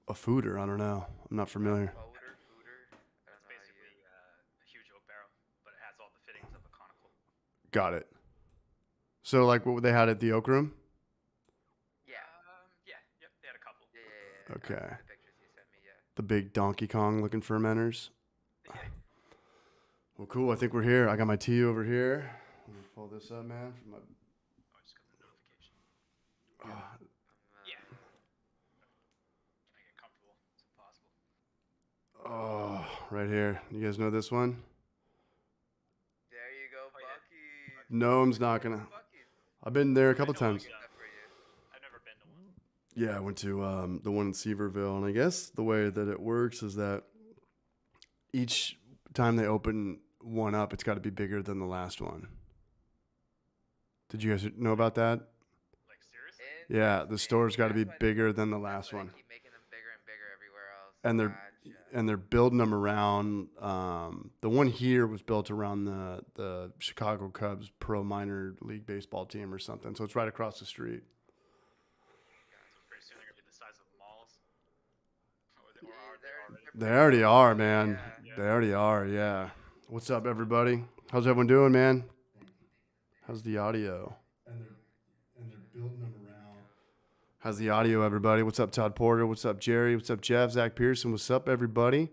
A fooder? I don't know. I'm not familiar. Fooder. I don't It's know how you. basically a huge oak barrel, but it has all the fittings of a conical. Got it. So like what they had at the Oak Room? Yeah. Yep. They had a couple. Yeah. Okay. I've seen the pictures you sent me. Yeah. The big Donkey Kong looking fermenters. Yeah. Well, cool. I think we're here. I got my tea over here. Let me pull this up, man. From my... Oh, I just got the notification. I'm, Yeah. Trying to get comfortable as possible. Oh, right here. You guys know this one? There you go, Oh, yeah. Bucky's. Gnome's not gonna. Bucky's. I've been there a couple I know times. one, That for you. I've never been to one. Yeah, I went to the one in Seaverville, and I guess the way that it works is that each time they open one up, it's got to be bigger than the last one. Did you guys know about that? Like seriously? Yeah, the store's got to be That's why- bigger than the that's last why they one, keep making them bigger and bigger everywhere else. and they're Gotcha. and they're building them around. The one here was built around the Chicago Cubs pro minor league baseball team or something, so it's right across the street. So pretty soon they're gonna be the size of malls. Or Yeah, are they they're- already? They already are, man. Yeah. They already are. Yeah. What's up, everybody? How's everyone doing, man? How's the audio? And they're building them around. How's the audio, everybody? What's up, Todd Porter? What's up, Jerry? What's up, Jeff? Zach Pearson? What's up, everybody?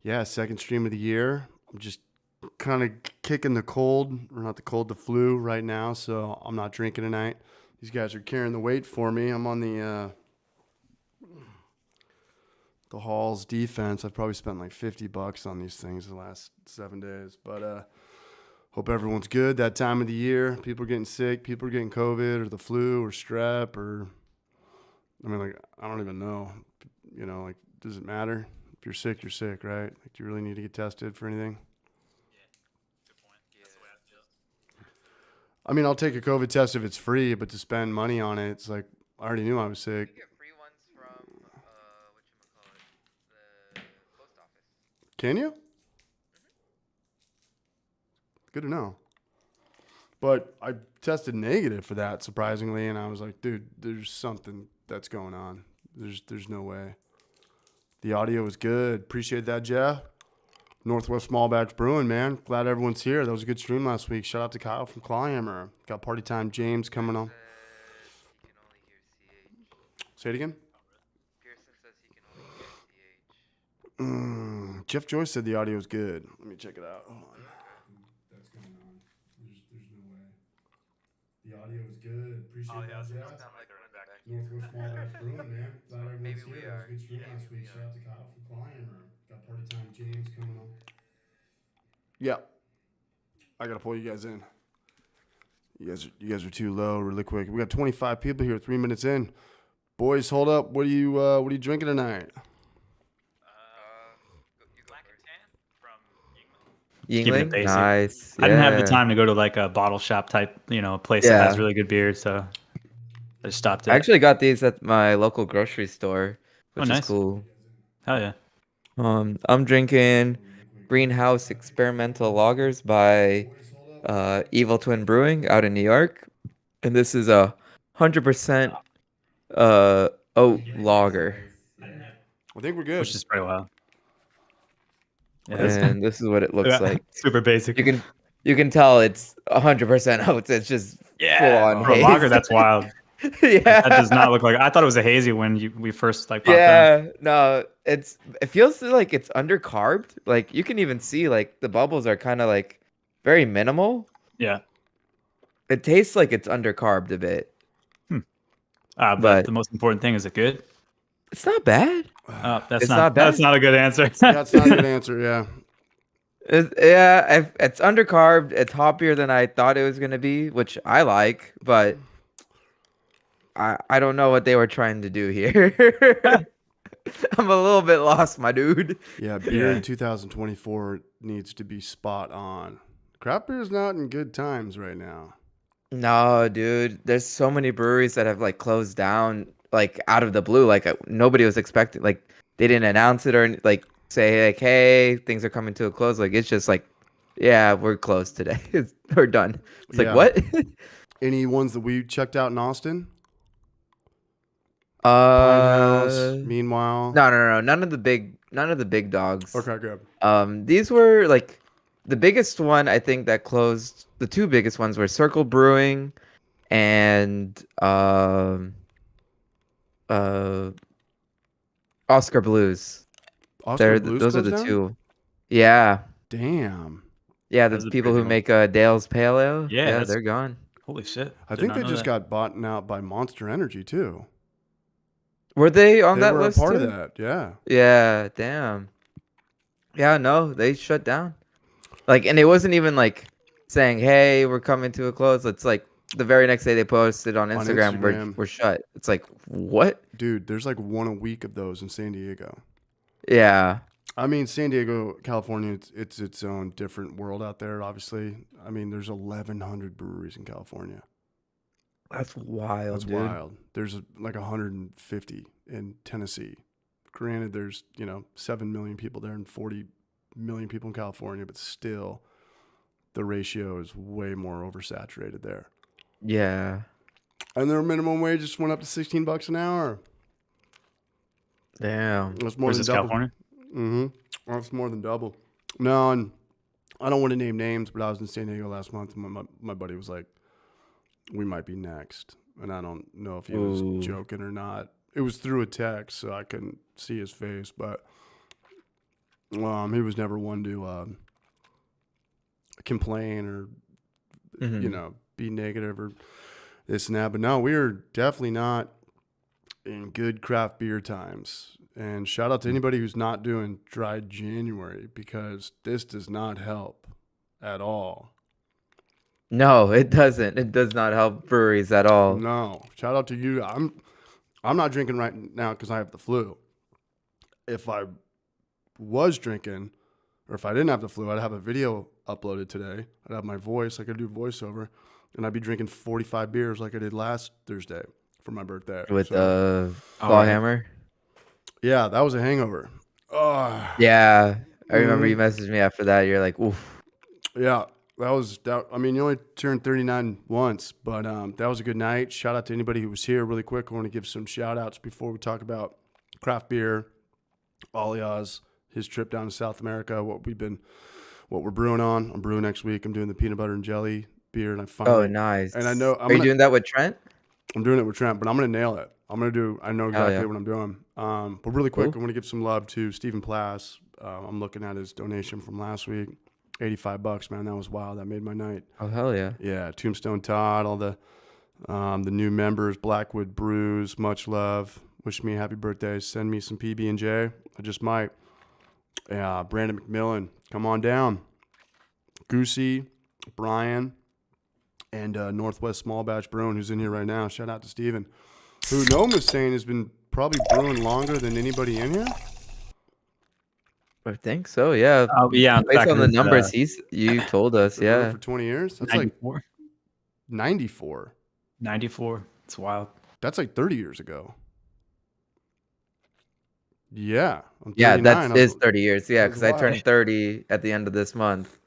Yeah, second stream of the year. I'm just kind of kicking the cold, or not the cold, the flu right now. So I'm not drinking tonight. These guys are carrying the weight for me. I'm on the Hall's defense. I've probably spent like $50 on these things the last 7 days, but hope everyone's good that time of the year. People are getting sick. People are getting COVID or the flu or strep or, I mean, like, I don't even know, like, does it matter? If you're sick, you're sick, right? Like, do you really need to get tested for anything? Yeah. Good point. That's the way I feel. I mean, I'll take a COVID test if it's free, but to spend money on it, it's like, I already knew I was You sick. can get free ones from the post office. Can you? Good to know. But I tested negative for that, surprisingly, and I was like, dude, there's something that's going on. There's no way. The audio was good. Appreciate that, Jeff. Northwest Small Batch Brewing, man. Glad everyone's here. That was a good stream last week. Shout out to Kyle from Clawhammer. Got Party Time James coming on. He can only hear CH. Say it again. Pearson says he can only hear CH. Jeff Joyce said the audio is good. Let me check it out. Hold on. That's going on. There's no way. The audio is good. Appreciate Oh, yeah, that, it's Jeff. sound like they're in back. Northwest Small Batch Brewing, man. Glad everyone's Maybe here. we That was are. a good stream Yeah, last maybe week. we Shout are. out to Kyle from Clawhammer. Got Party Time James coming on. Yeah. I gotta pull you guys in. You guys are too low really quick. We got 25 people here, 3 minutes in. Boys, hold up. What are you drinking tonight? You go Black first. and Tan from Yingling. Yingling, Keeping it basic. nice. I didn't have the yeah. time to go to like a bottle shop type, place that has Yeah. really good beer, so I just stopped I at. actually got these at my local grocery store, which nice. is cool. Hell yeah. I'm drinking Greenhouse Experimental Lagers by Evil Twin Brewing out in New York, and this is a 100% oat lager, I think we're good. Which is pretty wild. Yeah, it's and this is what it looks like. super basic. You can tell it's 100% oats. It's just full on For a haze. lager, that's wild. Yeah, That does not look like. I thought it was a hazy when we first like popped in. yeah, no, it feels like it's undercarbed. Like you can even see like the bubbles are kind of like very minimal. Yeah. It tastes like it's undercarbed a bit. But But- the most important thing is it good? It's not bad. That's It's not not bad. That's not a good answer. That's not a good answer, yeah. It's undercarbed. It's hoppier than I thought it was gonna be, which I like, but I don't know what they were trying to do here. I'm a little bit lost, my dude. Yeah, beer Yeah. in 2024 needs to be spot on. Craft beer is not in good times right now. No, dude. There's so many breweries that have like closed down like out of the blue. Like nobody was expecting. Like they didn't announce it or like say like, hey, things are coming to a close. Like it's just like, yeah, we're closed today. We're done. It's Yeah. like what? Any ones that we checked out in Austin? House. Meanwhile. No. None of the big dogs. Okay, good. These were like the biggest one I think that closed. The two biggest ones were Circle Brewing and uh Oscar Blues. Oscar Blues Those are closed the down? two. Yeah. Damn. Yeah, the That's a people big who deal. make Dale's Pale Ale. Yeah, Yeah, that's- they're gone. Holy shit! I Did think not they know just that. got bought out by Monster Energy too. Were they on They that were list a part too? of that, yeah. Yeah, damn. Yeah, no, they shut down. Like, and it wasn't even like saying, "Hey, we're coming to a close." It's like the very next day they posted on On Instagram, Instagram. we're shut. It's like, what? Dude, there's like one a week of those in San Diego. Yeah. I mean, San Diego, California, it's its own different world out there, obviously. I mean, there's 1,100 breweries in California. That's wild, That's dude. wild. There's like 150 in Tennessee. Granted, there's, 7 million people there and 40 million people in California, but still the ratio is way more oversaturated there. Yeah. And their minimum wage just went up to $16 an hour. Damn. That's more Where's than this, double. California? Mm-hmm. That's more than double. No, and I don't want to name names, but I was in San Diego last month, and my buddy was like, "We might be next," and I don't know if he was Ooh. joking or not. It was through a text, so I couldn't see his face, but he was never one to complain or Mhm. be negative or this and that. But no, we are definitely not in good craft beer times. And shout out to anybody who's not doing dry January, because this does not help at all. No, it doesn't. It does not help breweries at all. No, shout out to you. I'm not drinking right now because I have the flu. If I was drinking, or if I didn't have the flu, I'd have a video uploaded today. I'd have my voice, I could do voiceover, and I'd be drinking 45 beers like I did last Thursday for my birthday. With So, claw right. hammer. yeah, that was a hangover. Oh, Yeah. I remember Mhm. you messaged me after that. You're like, oof. yeah, that was that. I mean, you only turned 39 once, but that was a good night. Shout out to anybody who was here. Really quick, I want to give some shout outs before we talk about craft beer. Alias, his trip down to South America, what we're brewing on. I'm brewing next week. I'm doing the peanut butter and jelly beer, and I finally. Oh, nice. And I know Are you doing that with Trent? I'm doing it with Trent, but I'm gonna nail it. I know exactly yeah. what I'm doing. But really quick, Cool. I want to give some love to Stephen Plass. I'm looking at his donation from last week. $85, man. That was wild. That made my night. Oh, hell yeah. Yeah, Tombstone Todd, all the new members, Blackwood Brews, much love. Wish me a happy birthday. Send me some PB&J. I just might. Yeah, Brandon McMillan, come on down. Goosey, Brian, and Northwest Small Batch Brewing, who's in here right now. Shout out to Steven, who Noam was saying has been probably brewing longer than anybody in here. I think so, yeah. Yeah, Based on the numbers you told us, Been brewing yeah. for 20 years. That's 94. like 94. 94. It's wild. That's like 30 years ago. Yeah. I'm Yeah, 39. that is 30 years. Yeah, That's because I turned wild. 30 at the end of this month.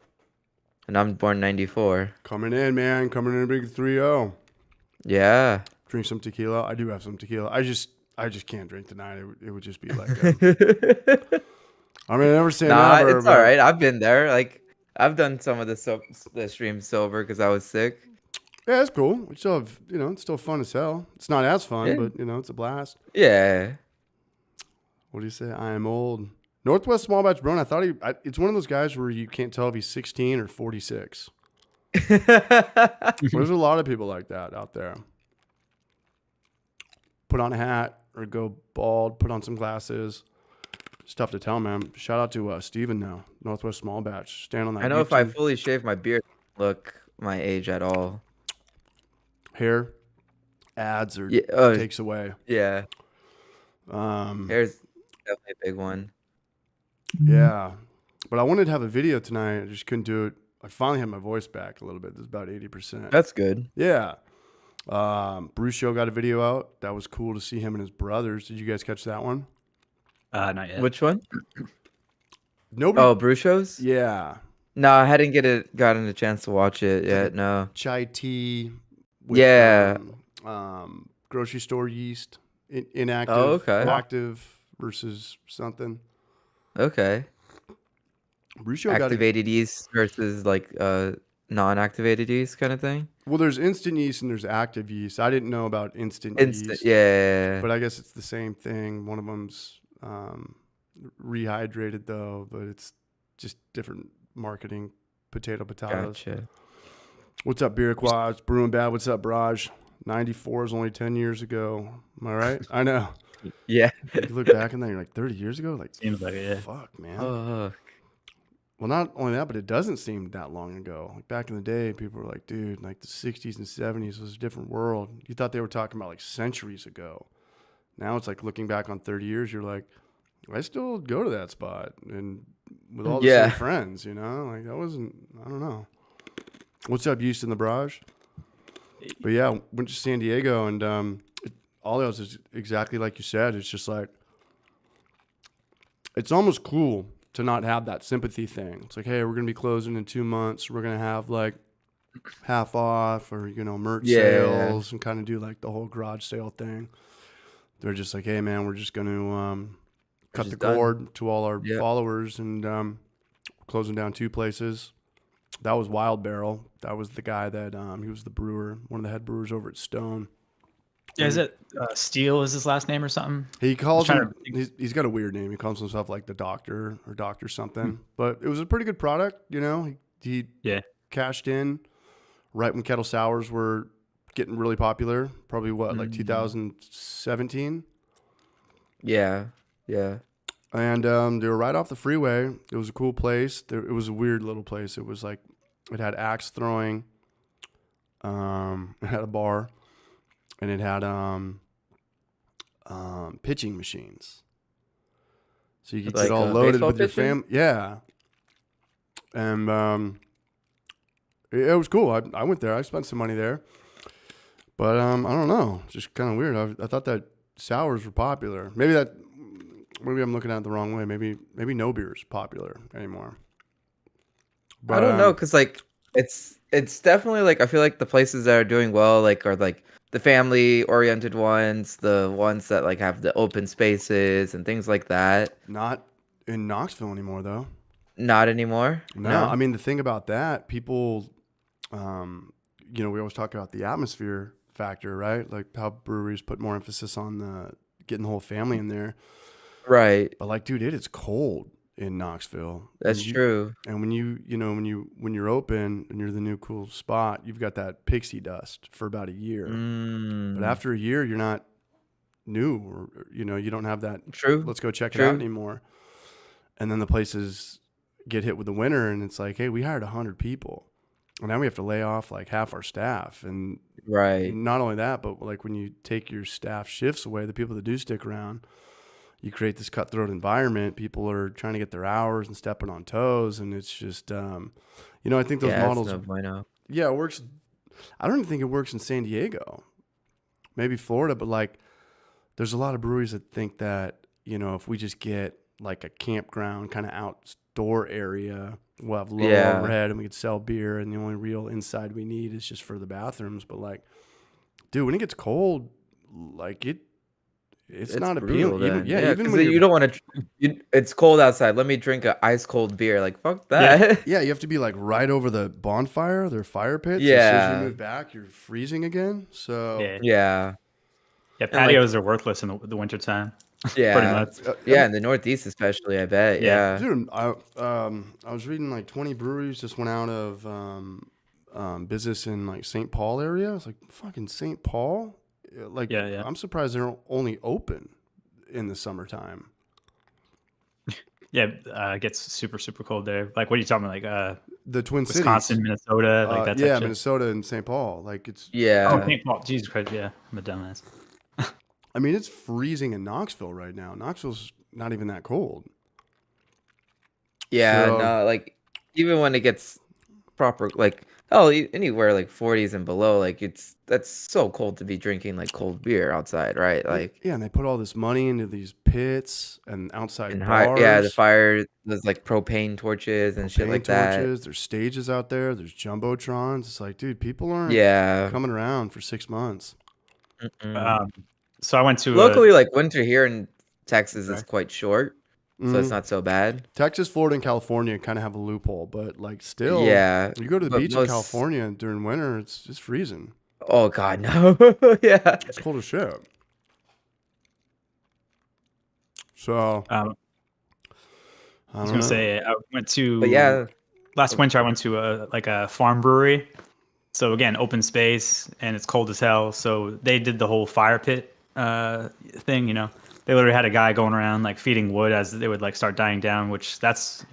And I'm born 94. Coming in, man. Coming in a big 3-0. Yeah. Drink some tequila. I do have some tequila. I just can't drink tonight. It would just be like, I mean, I never say Nah, never. it's all right. I've been there. Like, I've done some of the streams sober because I was sick. Yeah, it's cool. We still have, it's still fun as hell. It's not as fun, Yeah. but it's a blast. Yeah. What do you say? I am old. Northwest Small Batch Brewing. I thought it's one of those guys where you can't tell if he's 16 or 46. There's a lot of people like that out there. Put on a hat or go bald, put on some glasses. It's tough to tell, man. Shout out to Steven now, Northwest Small Batch. Stand on that. I know if I YouTube. fully shave my beard, it doesn't look my age at all. Hair adds or Yeah. takes away. Yeah. Um, Hair's definitely a big one. Yeah. But I wanted to have a video tonight. I just couldn't do it. I finally had my voice back a little bit. It's about 80%. That's good. Yeah. Bruce Show got a video out. That was cool to see him and his brothers. Did you guys catch that one? Not yet. Which one? Nobody. Oh, brew shows? Yeah. No, I hadn't gotten a chance to watch it yet. No. Chai tea. With, Yeah. Grocery store yeast. inactive, Oh, okay. active versus something. Okay. Brucio got Activated yeast versus like non-activated yeast kind of thing. well. There's instant yeast and there's active yeast. I didn't know about instant Instant. yeast, Yeah. but I guess it's the same thing. One of them's rehydrated though, but it's just different marketing. Potatoes. Gotcha. What's up, Beer Quads? Brewing Bad. What's up, Braj? 94 is only 10 years ago. Am I right? I know. Yeah. You look back in there, you're like 30 years ago? Like, Seems like it, yeah. fuck, man. Oh. Well, not only that, but it doesn't seem that long ago. Like back in the day, people were like, dude, like the 60s and 70s was a different world. You thought they were talking about like centuries ago. Now it's like looking back on 30 years, you're like, I still go to that spot and with all the same friends, you know? Like that wasn't, I don't know. What's up, Houston the Barrage? But yeah, went to San Diego and all else is exactly like you said. It's just like, it's almost cool to not have that sympathy thing. It's like, hey, we're going to be closing in 2 months. We're going to have like half off or, you know, merch sales and kind of do like the whole garage sale thing. They're just like, hey, man, we're just going to cut the cord to all our followers and closing down 2 places. That was Wild Barrel. That was the guy that he was the brewer, one of the head brewers over at Stone. Yeah, is it Steele is his last name or something? He calls him, he's got a weird name. He calls himself like the doctor or doctor something. But it was a pretty good product, you know. He cashed in right when Kettle Sours were getting really popular. Probably what, like 2017? Yeah. Yeah. And they were right off the freeway. It was a cool place. It was a weird little place. It was like, it had axe throwing. It had a bar. And it had pitching machines. So you could Like, get all loaded baseball with your pitching? family. Yeah. And it was cool. I went there. I spent some money there. But I don't know. It's just kind of weird. I thought that sours were popular. Maybe I'm looking at it the wrong way. Maybe no beer is popular anymore. But, I don't know, because like it's definitely like I feel like the places that are doing well like are like the family oriented ones, the ones that like have the open spaces and things like that. Not in Knoxville anymore, though. Not anymore. No, I mean the thing about that, people, you know, we always talk about the atmosphere factor, right? Like how breweries put more emphasis on getting the whole family in there. Right. But like, dude, it is cold in Knoxville. That's true. And when you're open and you're the new cool spot, you've got that pixie dust for about a year. But after a year, you're not new, or you know, you don't have that. True. Let's go check it out anymore. And then the places get hit with the winter, and it's like, hey, we hired 100 people, and now we have to lay off like half our staff. And not only that, but like when you take your staff shifts away, the people that do stick around, you create this cutthroat environment. People are trying to get their hours and stepping on toes. And it's just, you know, I think those models, it works. I don't even think it works in San Diego, maybe Florida, but like there's a lot of breweries that think that, you know, if we just get like a campground kind of outdoor area, we'll have low overhead and we could sell beer. And the only real inside we need is just for the bathrooms. But like, dude, when it gets cold, like it's not appealing. Even when you don't want to. It's cold outside. Let me drink a ice cold beer. Like fuck that. Yeah, you have to be like right over the bonfire, their fire pits. Yeah. As soon as you move back, you're freezing again. So yeah, patios are worthless in the wintertime. Yeah, pretty much. In the Northeast especially, I bet. Yeah. Dude, I was reading like 20 breweries just went out of business in like St. Paul area. I was like, fucking St. Paul. Like, I'm surprised they're only open in the summertime. Yeah, it gets super, super cold there. Like, what are you talking about? Like, the Twin Cities, Wisconsin, Minnesota, like that. Yeah, Minnesota and St. Paul. Like it's Oh, St. Paul. Jesus Christ, yeah, I'm a dumbass. I mean, it's freezing in Knoxville right now. Knoxville's not even that cold. Yeah, no, like even when it gets proper, like anywhere like 40s and below, like that's so cold to be drinking like cold beer outside, right? Like and they put all this money into these pits and outside bars. The fire, there's like propane torches and shit like that. There's stages out there. There's jumbotrons. It's like, dude, people aren't coming around for 6 months. So I went to Locally, like winter here in Texas is Okay. quite short, so it's Mhm. not so bad. Texas, Florida, and California kind of have a loophole, but like still, Yeah, you go to the but beach in most. California during winter, it's just freezing. Oh God, no. Yeah. It's cold as shit. So um, I I was don't gonna know. say I went But to yeah, last winter. I went to a farm brewery. So again, open space and it's cold as hell. So they did the whole fire pit thing. They literally had a guy going around like feeding wood as they would like start dying down, which that's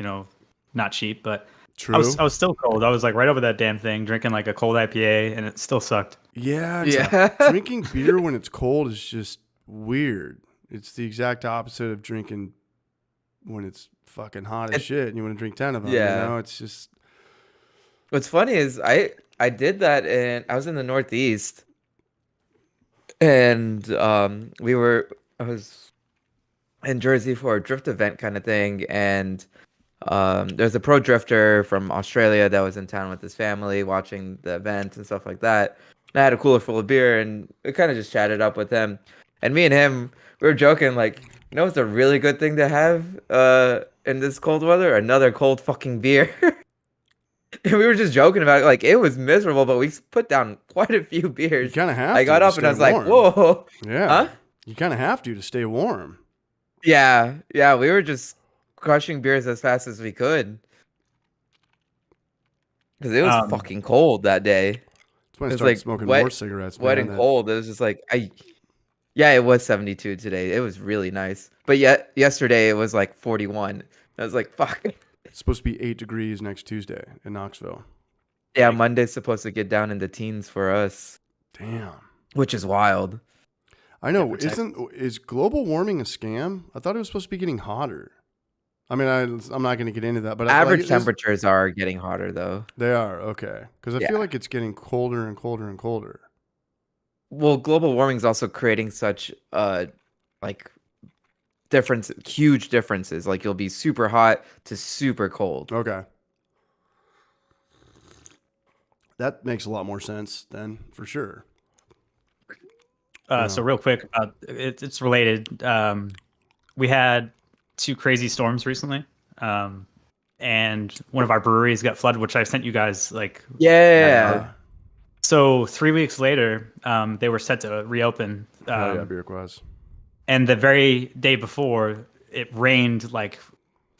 not cheap. But I was True. I was still cold. I was like right over that damn thing, drinking like a cold IPA, and it still sucked. Yeah, yeah, drinking beer when it's cold is just weird. It's the exact opposite of drinking when it's fucking hot as It- shit and you want to drink 10 of them, yeah. It's just What's funny is I did that, and I was in the Northeast, and I was in Jersey for a drift event kind of thing, and there's a pro drifter from Australia that was in town with his family watching the event and stuff like that. And I had a cooler full of beer, and we kind of just chatted up with him. And me and him, we were joking like, it's a really good thing to have in this cold weather? Another cold fucking beer. And we were just joking about it. Like, it was miserable, but we put down quite a few you beers. kind of have I to got up and stay I was like, warm. whoa. Yeah. Huh? You kind of have to stay warm. Yeah. Yeah. We were just crushing beers as fast as we could. Because it was Um, fucking cold that day. That's when I It was started like smoking wet, more cigarettes, wet man. and cold. It was just like yeah, it was 72 today. It was really nice. But yet yesterday it was like 41. I was like, fuck. It's supposed to be 8 degrees next Tuesday in Knoxville. Yeah, Monday's supposed to get down in the teens for us, Damn. which is wild. I know. protect- Is global warming a scam? I thought it was supposed to be getting hotter. I mean, I'm not going to get into that, but Average temperatures are getting hotter though. They are okay because I Yeah. feel like it's getting colder and colder and colder. Well, global warming is also creating such like huge differences. Like you'll be super hot to super cold. Okay, that makes a lot more sense then, for sure. So real quick, it's related. We had 2 crazy storms recently, and one of our breweries got flooded, which I sent you guys like. Yeah. So 3 weeks later, they were set to reopen. Oh yeah, beer quaz. And the very day before, it rained like,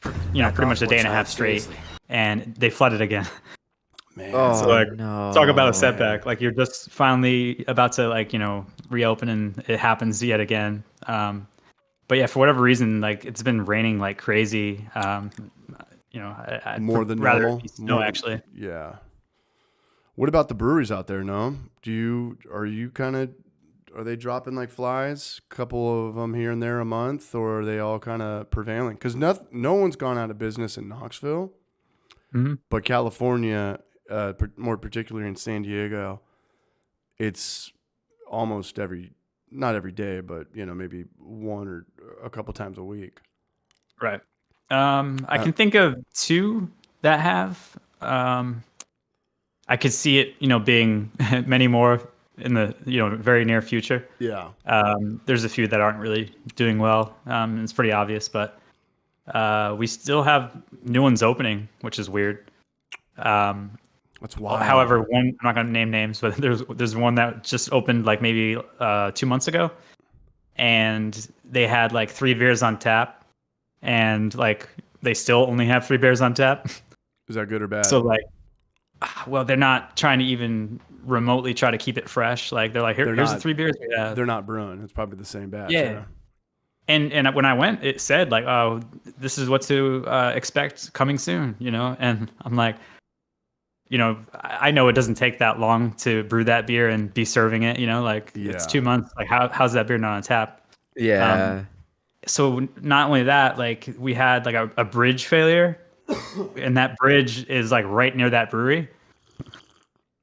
pretty much a day and a half straight, and they flooded again. Man, Oh So, like, no. Talk about a setback. Like you're just finally about to reopen, and it happens yet again. But yeah, for whatever reason, like it's been raining like crazy. I'd more than rather normal. it be snow actually. Yeah. What about the breweries out there? No, are they dropping like flies? A couple of them here and there a month, or are they all kind of prevailing? Because no one's gone out of business in Knoxville, but California, more particularly in San Diego, it's almost not every day, but maybe one or a couple times a week. Right. I can think of 2 that have. I could see it, being many more in the very near future. Yeah. There's a few that aren't really doing well. It's pretty obvious, but we still have new ones opening, which is weird. That's wild. However, one, I'm not going to name names, but there's one that just opened like maybe 2 months ago, and they had like 3 beers on tap, and like they still only have 3 beers on tap. Is that good or bad? So like, well, they're not trying to even remotely try to keep it fresh. Like they're like, here's the 3 beers we have. They're not brewing. It's probably the same batch. Yeah. And when I went, it said like, oh, this is what to expect coming soon, And I'm like, I know it doesn't take that long to brew that beer and be serving it, it's 2 months. Like how's that beer not on tap? Yeah. So not only that, like we had like a bridge failure, and that bridge is like right near that brewery.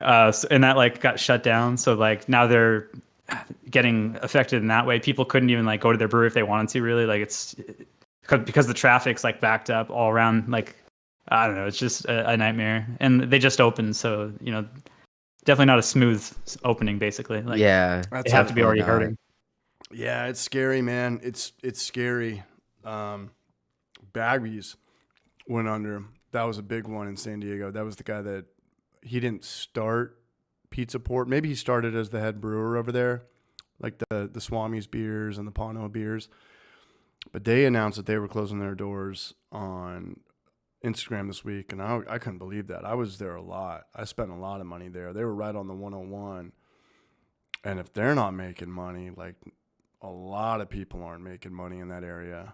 And that like got shut down. So like now they're getting affected in that way. People couldn't even like go to their brewery if they wanted to, really. Like it's because the traffic's like backed up all around. Like, I don't know. It's just a nightmare. And they just opened. So, definitely not a smooth opening, basically. Like, Yeah. they have to be already hurting. Yeah, it's scary, man. It's scary. Baggies went under. That was a big one in San Diego. That was the guy that he didn't start Pizza Port. Maybe he started as the head brewer over there, like the Swami's beers and the Pano beers. But they announced that they were closing their doors on Instagram this week, and I couldn't believe that. I was there a lot. I spent a lot of money there. They were right on the 101. And if they're not making money, like a lot of people aren't making money in that area.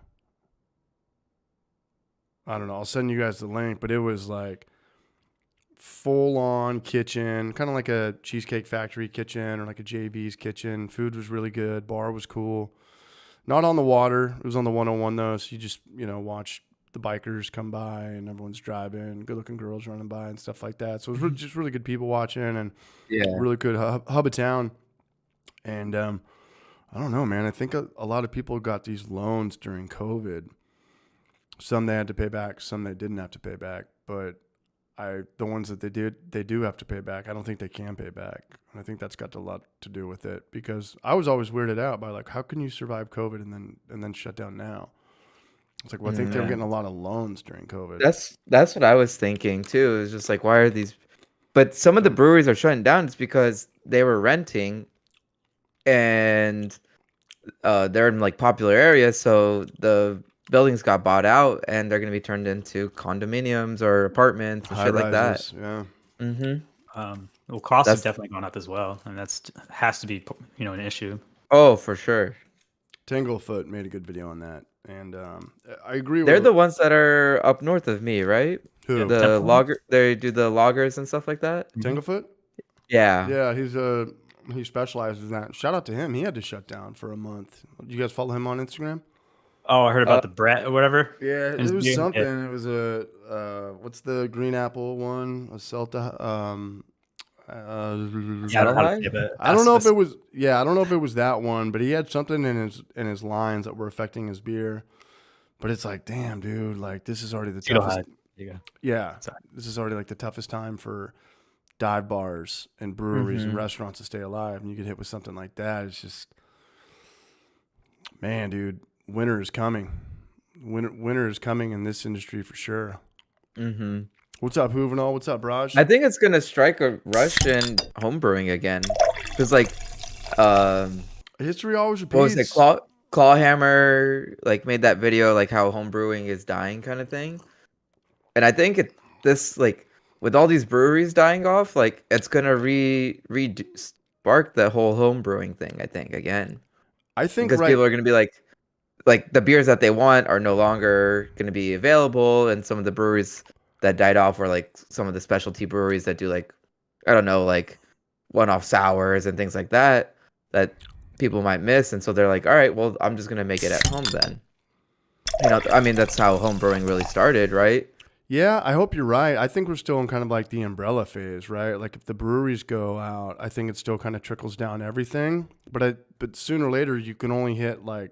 I don't know. I'll send you guys the link, but it was like full on kitchen, kind of like a Cheesecake Factory kitchen or like a JV's kitchen. Food was really good. Bar was cool. Not on the water. It was on the 101 though. So you just, watch the bikers come by and everyone's driving, good looking girls running by and stuff like that. So it was just really good people watching and really good hub of town. And I don't know, man. I think a lot of people got these loans during COVID. Some they had to pay back, some they didn't have to pay back. But the ones that they do have to pay back. I don't think they can pay back. And I think that's got a lot to do with it because I was always weirded out by like, how can you survive COVID and then shut down now? It's like, well, I think they were getting a lot of loans during COVID. That's what I was thinking too. It's just like, why are these? But some of the breweries are shutting down. It's because they were renting, and they're in like popular areas, so the buildings got bought out, and they're going to be turned into condominiums or apartments and shit like that. Yeah. Well, costs have definitely gone up as well, and has to be an issue. Oh, for sure. Tanglefoot made a good video on that, and I agree. They're the ones that are up north of me, right? Who? The logger? They do the loggers and stuff like that. Tanglefoot? Yeah. Yeah, he specializes in that. Shout out to him. He had to shut down for a month. Did you guys follow him on Instagram? Oh, I heard about the Brett or whatever. Yeah, it was something. It was what's the green apple one? A Celta. I don't know if it was. Yeah, I don't know if it was that one, but he had something in his lines that were affecting his beer. But it's like, damn, dude, like this is already the toughest. Yeah, this is already like the toughest time for dive bars and breweries and restaurants to stay alive, and you get hit with something like that. It's just, man, dude, winter is coming. Winter is coming in this industry for sure. Mm-hmm. What's up, Juvenal? What's up, Raj? I think it's gonna strike a rush in homebrewing again, because like, history always repeats. What was it? Clawhammer like made that video like how homebrewing is dying kind of thing, and I think this like with all these breweries dying off, like it's gonna spark the whole homebrewing thing. I think again. I think because people are gonna be like the beers that they want are no longer gonna be available, and some of the breweries that died off were like some of the specialty breweries that do like, I don't know, like one-off sours and things like that people might miss, and so they're like, all right, well, I'm just gonna make it at home then. I mean, that's how home brewing really started, right? Yeah, I hope you're right. I think we're still in kind of like the umbrella phase, right? Like if the breweries go out, I think it still kind of trickles down everything. But sooner or later, you can only hit like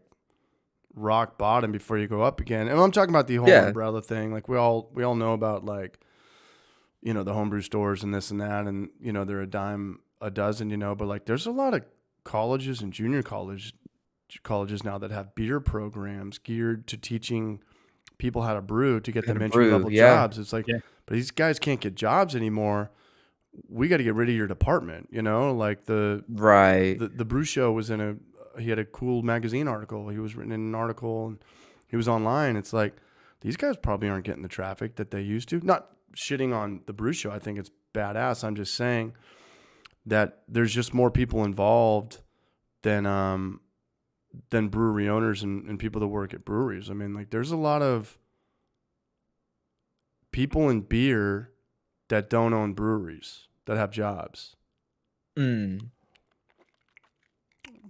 rock bottom before you go up again. And I'm talking about the whole umbrella thing. Like we all know about like, the homebrew stores and this and that, and they're a dime a dozen, but like there's a lot of colleges and junior colleges now that have beer programs geared to teaching people how to brew to get them entry level jobs. It's like, but these guys can't get jobs anymore. We got to get rid of your department, like the brew show was he had a cool magazine article. He was written in an article and he was online. It's like, these guys probably aren't getting the traffic that they used to. Not shitting on the brew show. I think it's badass. I'm just saying that there's just more people involved than brewery owners and people that work at breweries. I mean, like there's a lot of people in beer that don't own breweries that have jobs.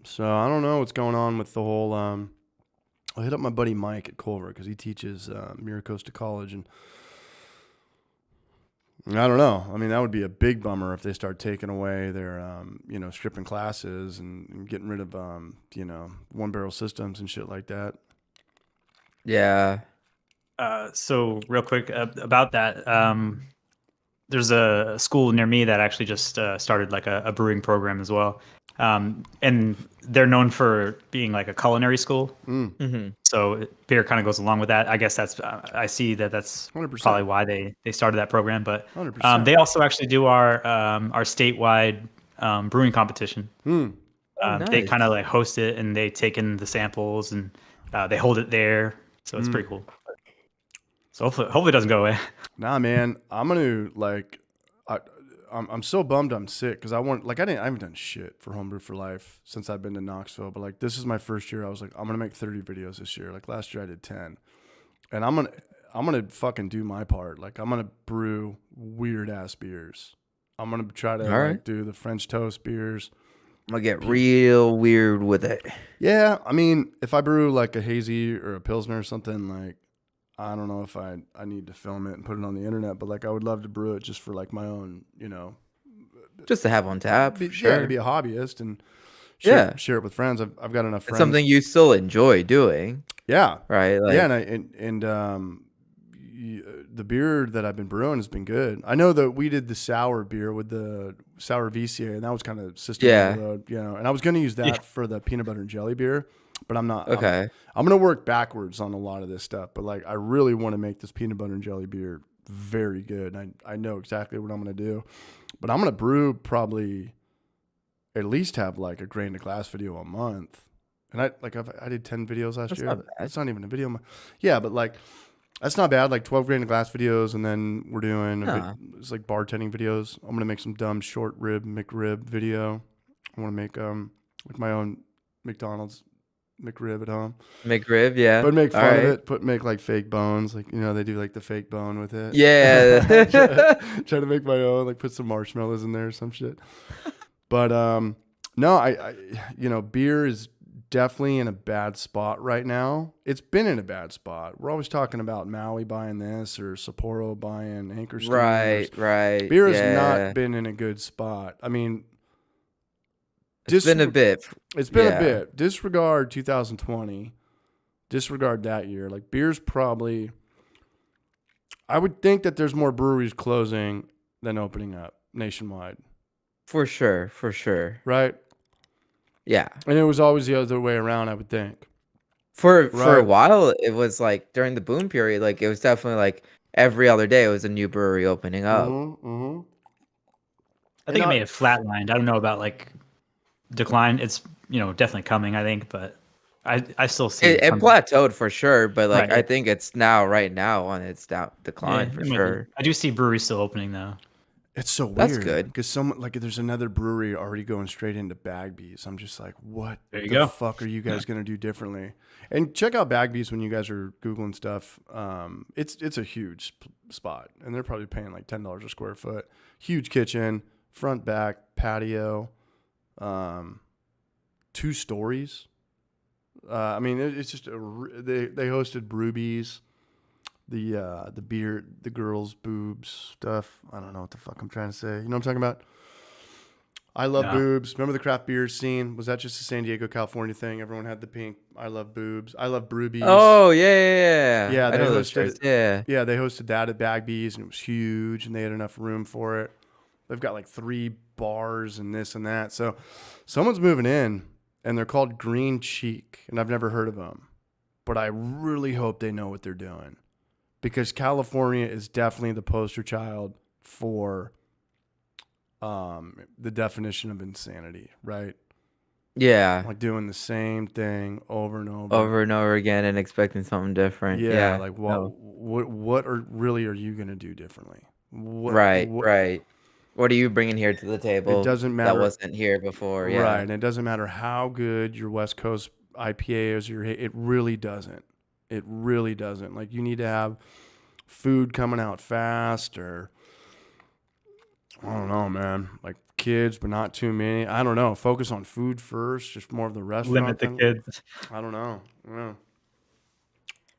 So I don't know what's going on with the whole. I'll hit up my buddy Mike at Culver because he teaches Miracosta College, and I don't know. I mean, that would be a big bummer if they start taking away their, stripping classes and getting rid of, one barrel systems and shit like that. Yeah. So real quick about that, there's a school near me that actually just started like a brewing program as well, and they're known for being like a culinary school. Mm-hmm. So beer kind of goes along with that. I guess that's I see that's 100%. probably why they started that program. But 100%. they also actually do our statewide brewing competition. Mm. They Nice. kind of like host it and they take in the samples and they hold it there. So it's pretty cool. So hopefully it doesn't go away. Nah, man, I'm gonna like, I'm so bummed I'm sick because I haven't done shit for Homebrew for Life since I've been to Knoxville. But like, this is my first year. I was like, I'm gonna make 30 videos this year. Like last year I did 10, and I'm gonna fucking do my part. Like I'm gonna brew weird ass beers. I'm gonna try to All right. like do the French toast beers. I'm gonna get real weird with it. Yeah, I mean, if I brew like a hazy or a pilsner or something, like I don't know if I need to film it and put it on the internet, but like I would love to brew it just for like my own, Just to have on tap, for yeah, sure. to be a hobbyist and Yeah. share it with friends. I've got enough It's friends. something you still enjoy doing, Yeah, right? Like, yeah, the beer that I've been brewing has been good. I know that we did the sour beer with the sour VCA, and that was kind of system Yeah. overload, and I was going to use that for the peanut butter and jelly beer, but I'm not. okay. I'm going to work backwards on a lot of this stuff, but like I really want to make this peanut butter and jelly beer very good. I know exactly what I'm going to do, but I'm going to brew probably at least have like a grain to glass video a month. And I did 10 videos last That's year. not bad. That's not even a video. Yeah, but like that's not bad. Like 12 grain to glass videos, and then we're doing it's like bartending videos. I'm gonna make some dumb short rib McRib video. I want to make like my own McDonald's McRib at home, McRib, yeah. but make All fun of right. it. Make like fake bones, like they do like the fake bone with it. Yeah. Try to make my own, like put some marshmallows in there or some shit. But no, I beer is definitely in a bad spot right now. It's been in a bad spot. We're always talking about Maui buying this or Sapporo buying Anchor Steamers. Right. Beer has yeah. not been in a good spot. I mean, It's been a bit. It's been yeah. a bit. Disregard 2020. Disregard that year. Like beer's probably. I would think that there's more breweries closing than opening up nationwide. For sure. Right? Yeah. And it was always the other way around, I would think. For a Right. while, it was like during the boom period, like it was definitely like every other day it was a new brewery opening up. Mm-hmm. I think it may have flatlined. I don't know about like decline. It's definitely coming. I think, but I still see It coming. plateaued for sure, but like Right. I think it's right now on its decline Yeah, for it might be. sure. I do see breweries still opening though. It's so weird. That's good. Because there's another brewery already going straight into Bagby's. I'm just like, what There you the go. fuck are you guys going to do differently? And check out Bagby's when you guys are Googling stuff. It's a huge spot. And they're probably paying like $10 a square foot. Huge kitchen, front, back, patio, 2 stories. I mean, it's just, they hosted Brewbies. The beer, the girls' boobs stuff. I don't know what the fuck I'm trying to say. You know what I'm talking about? I love boobs. Remember the craft beer scene? Was that just a San Diego, California thing? Everyone had the pink. I love boobs. I love Brewbies. Oh yeah. Yeah, I they know those hosted shirts. it. Yeah. Yeah, they hosted that at Bagby's, and it was huge, and they had enough room for it. They've got like 3 bars and this and that. So someone's moving in, and they're called Green Cheek, and I've never heard of them. But I really hope they know what they're doing. Because California is definitely the poster child for the definition of insanity, right? Yeah. Like doing the same thing over and over. Over and over again and expecting something different. Yeah, Yeah. like No. what are you gonna do differently? Right. What are you bringing here to the table? It doesn't matter. That wasn't here before. Yeah. Right, and it doesn't matter how good your West Coast IPA is. It really doesn't. It really doesn't. Like you need to have food coming out fast, or I don't know, man. Like kids, but not too many. I don't know. Focus on food first, just more of the restaurant. Limit the thing. kids. I don't know.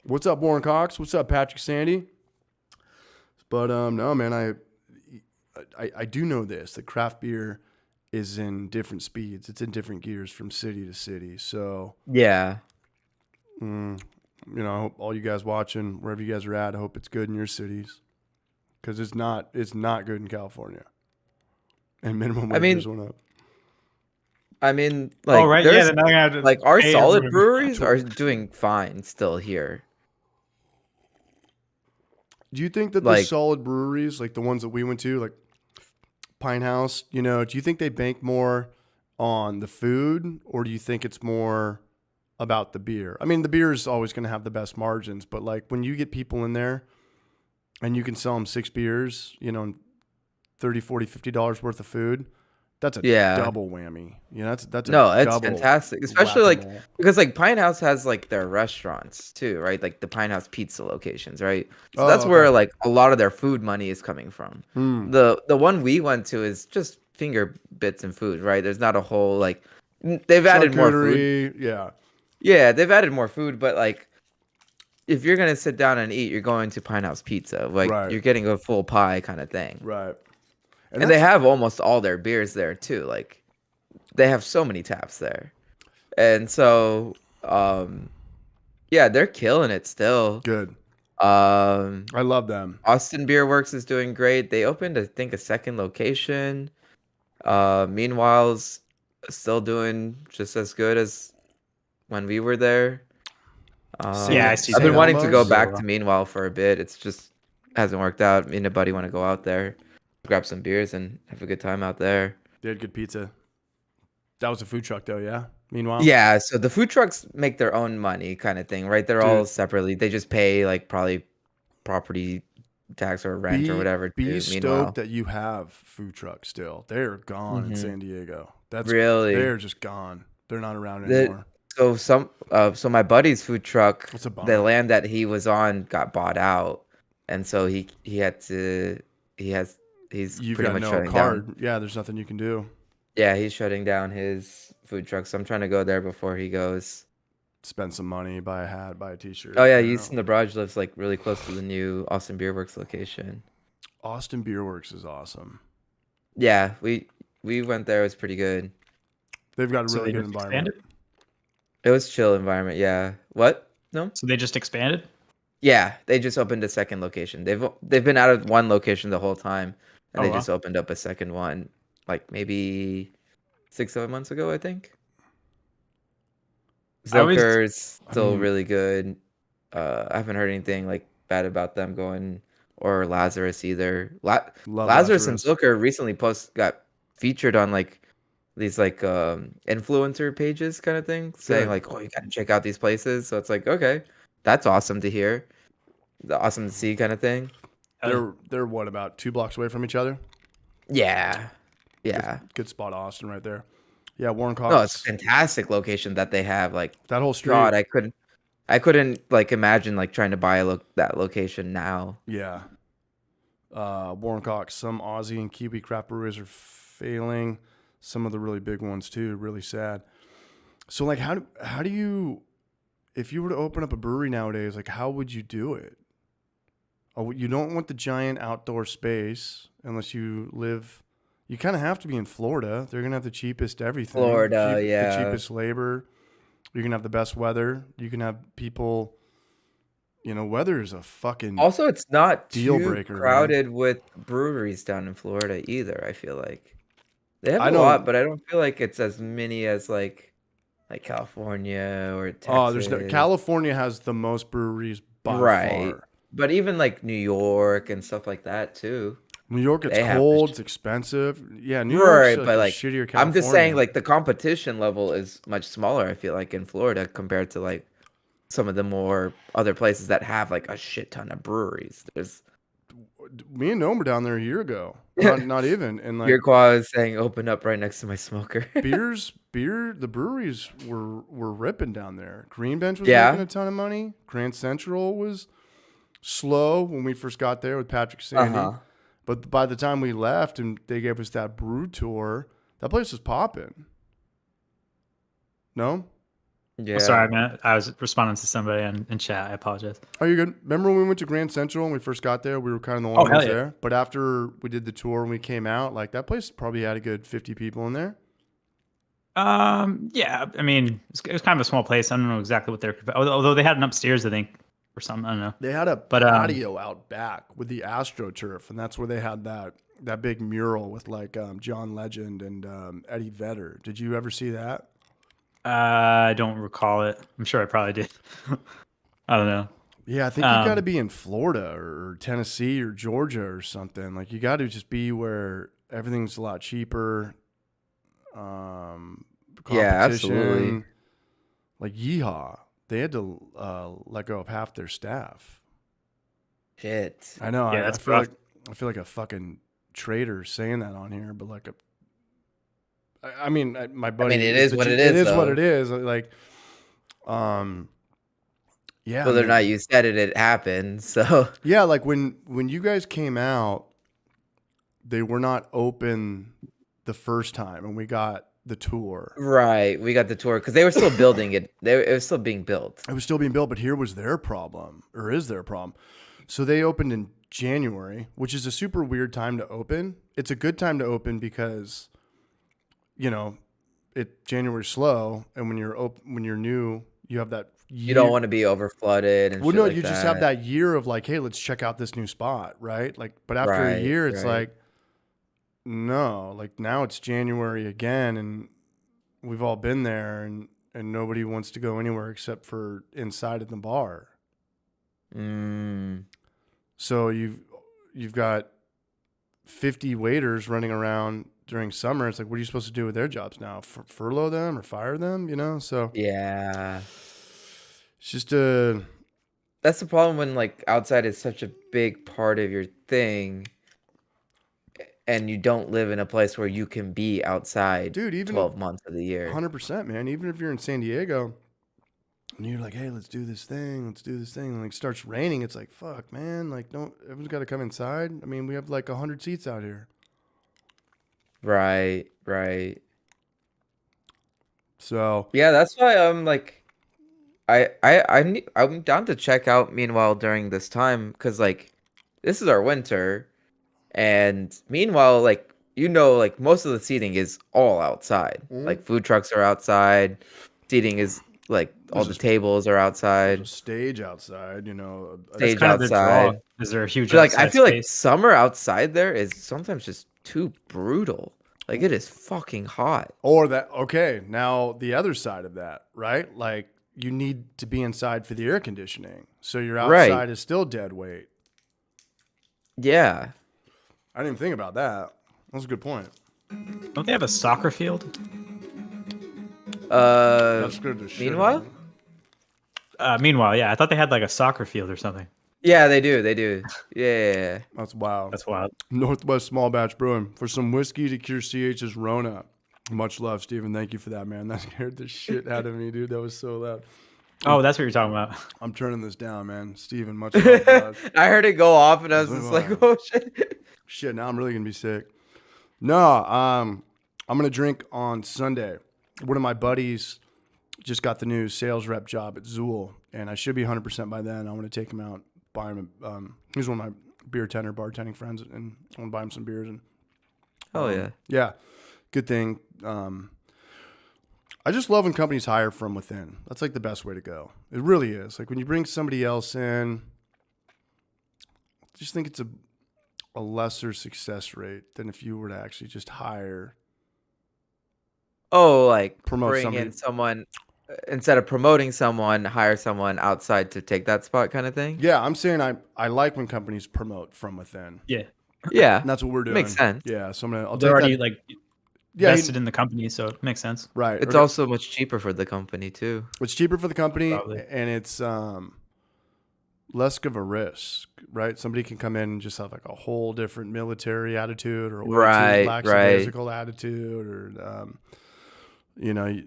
What's up, Warren Cox? What's up, Patrick Sandy? But no, man. I do know this. That craft beer is in different speeds. It's in different gears from city to city. So Yeah. I hope all you guys watching, wherever you guys are at, I hope it's good in your cities. because it's not good in California. And minimum I mean, wages went up. Oh, right. Yeah, there's they're not gonna have to like our pay solid everyone. breweries are doing fine still here. Do you think that the Like, solid breweries, like the ones that we went to, like Pine House, you know, do you think they bank more on the food, or do you think it's more about the beer? I mean, the beer is always going to have the best margins, but like when you get people in there and you can sell them 6 beers, you know, and $30, $40, $50 worth of food, that's a yeah. double whammy. You know, that's No, a it's double fantastic. Especially like whack-a-mole. because like Pine House has like their restaurants too, right? Like the Pine House pizza locations, right? So Oh, that's okay. where like a lot of their food money is coming from. Hmm. The one we went to is just finger bits and food, right? There's not a whole like they've added more food. Charcuterie, yeah. Yeah, they've added more food, but like if you're gonna sit down and eat, you're going to Pine House Pizza. Like Right. you're getting a full pie kind of thing. Right. And they that's- have almost all their beers there too. Like they have so many taps there. And so yeah, they're killing it still. good. Um I love them. Austin Beer Works is doing great. They opened I think a second location. Meanwhile's still doing just as good as when we were there. Yeah, I see I've been that. wanting to go Almost. back to Meanwhile for a bit. It's just hasn't worked out. Me and a buddy want to go out there, grab some beers, and have a good time out there. They had good pizza. That was a food truck though, yeah? Meanwhile? Yeah, so the food trucks make their own money kind of thing, right? They're all Dude. separately. They just pay like probably property tax or rent or whatever. Be to stoked Meanwhile. that you have food trucks still. They're gone in Mhm. San Diego. That's Really? They're just gone. They're not around The- anymore. So my buddy's food truck, That's a bummer. the land that he was on got bought out, and so he's You've pretty got much no shutting card. down. Yeah, there's nothing you can do. Yeah, he's shutting down his food truck. So I'm trying to go there before he goes. Spend some money, buy a hat, buy a t-shirt. Oh yeah, you know. Houston the Barrage lives like really close to the new Austin Beer Works location. Austin Beer Works is awesome. Yeah, we went there. It was pretty good. They've got a So really they good just environment. expanded? It was chill environment. Yeah. What? No. So they just expanded? Yeah, they just opened a second location. They've been out of one location the whole time, and Oh, they wow. just opened up a second one, like maybe 6-7 months ago, I think. I always- Zilker's still mean- really good. I haven't heard anything like bad about them going, or Lazarus either. Love Lazarus and Zilker recently got featured on like these like influencer pages kind of thing, saying Good. like, oh, you gotta check out these places. So it's like, okay, that's awesome to hear, awesome to see kind of thing. They're what, about 2 blocks away from each other? Yeah, yeah. Good spot, Austin, right there. Yeah, Warren No, it's Cox. a fantastic location that they have. Like, That whole street. God, I couldn't like imagine like trying to buy that location now. Yeah. Warren Cox. Some Aussie and Kiwi craft breweries are failing. Some of the really big ones too. Really sad. So like, how do you, if you were to open up a brewery nowadays, like how would you do it? Oh, you don't want the giant outdoor space unless you live. You kind of have to be in Florida. They're gonna have the cheapest everything. Florida, the yeah. cheapest labor. You're gonna have the best weather. You can have people. You know, weather is a fucking Also, it's not Deal too breaker, man. crowded with breweries down in Florida either. I feel like they have I a know- lot, but I don't feel like it's as many as like California or Texas. Oh, there's no, California has the most breweries by Right. far. But even like New York and stuff like that too. New York, it's They have cold, the it's expensive. Yeah, New Right, York's but a like shittier California. I'm just saying like the competition level is much smaller, I feel like, in Florida compared to like some of the more other places that have like a shit ton of breweries. There's Me and Noam were down there a year ago. Not even. And like Iroquois is saying open up right next to my smoker. the breweries were ripping down there. Green Bench was Yeah. making a ton of money. Grand Central was slow when we first got there with Patrick Sandy. Uh-huh. But by the time we left and they gave us that brew tour, that place was popping. No? Yeah. Oh, sorry, man. I was responding to somebody in chat. I apologize. Oh, you're good. Remember when we went to Grand Central when we first got there? We were kind of the only hell ones yeah. there. But after we did the tour and we came out, like that place probably had a good 50 people in there. Yeah. I mean, it was kind of a small place. I don't know exactly what they're. Although they had an upstairs, I think. or something. I don't know. They had a But, patio out back with the AstroTurf, and that's where they had that big mural with like John Legend and Eddie Vedder. Did you ever see that? I don't recall it. I'm sure I probably did. I don't know. Yeah, I think you got to be in Florida or Tennessee or Georgia or something. Like you got to just be where everything's a lot cheaper. Competition. Yeah, absolutely. Like Yeehaw, they had to let go of half their staff. Shit. I know. Yeah, I that's feel rough. I feel like a fucking traitor saying that on here, but like I mean, my buddy. it is what it It is, is what though. it is. Like, yeah. Whether or Man. not you said it, it happened. So Yeah, like when you guys came out, they were not open the first time, and we got the tour. right, we got the tour because they were still building it. It was still being built. It was still being built, but here was their problem, or is their problem. So they opened in January, which is a super weird time to open. It's a good time to open because, you know, January's slow, and when you're new, you have that year. You don't want to be over flooded and Well, shit no, like you just have that year of like, hey, let's check out this new spot, right? Like, but after a year, it's right. like, no, like now it's January again, and we've all been there, and nobody wants to go anywhere except for inside of the bar. So you've got 50 waiters running around during summer. It's like, what are you supposed to do with their jobs now? Furlough them or fire them? You know? So Yeah. it's just a. That's the problem when like outside is such a big part of your thing and you don't live in a place where you can be outside, Dude, even 12 months of the year. 100%, man. Even if you're in San Diego and you're like, hey, let's do this thing. And like it starts raining. It's like, fuck, man. Like, everyone's got to come inside. I mean, we have like 100 seats out here. Right. So Yeah, that's why I'm like I'm down to check out meanwhile during this time because like this is our winter and meanwhile like like most of the seating is all outside. Like food trucks are outside, seating is like all the tables are outside. there's a stage outside, you know. That's Stage kind of the draw. outside. Is there a huge But, like I outside feel like space? summer outside there is sometimes just too brutal. Like it is fucking hot. Or that, okay, now the other side of that, right? Like you need to be inside for the air conditioning. So your Right. outside is still dead weight. Yeah. I didn't even think about that. That's a good point. Don't they have a soccer field? That's good to shit. Meanwhile? Meanwhile, yeah, I thought they had like a soccer field or something. Yeah, they do. Yeah. That's wild. That's wild. Northwest Small Batch Brewing for some whiskey to cure CH's Rona. Much love, Steven. Thank you for that, man. That scared the shit out of me, dude. That was so loud. Oh, that's what you're talking about. I'm turning this down, man. Steven, much love, bud. I heard it go off and I was just like, oh shit. Shit, now I'm really gonna be sick. No, I'm gonna drink on Sunday. One of my buddies just got the new sales rep job at Zool, and I should be 100% by then. I want to take him out, buy him. He's one of my beer tender bartending friends, and I want to buy him some beers. And Oh yeah. yeah, good thing. I just love when companies hire from within. That's like the best way to go. It really is. Like when you bring somebody else in, I just think it's a lesser success rate than if you were to actually just hire. Oh, like Promote bring somebody. in someone instead of promoting someone, hire someone outside to take that spot kind of thing. Yeah, I'm saying I like when companies promote from within. Yeah, Yeah. And that's what we're doing. Makes sense. Yeah, so I'll they're take already that. like Yeah, vested in the company, so it makes sense. right. It's Okay. also much cheaper for the company too. It's cheaper for the company, Probably. and it's less of a risk, right? Somebody can come in and just have like a whole different military attitude or Right, right. lackadaisical attitude, or you know,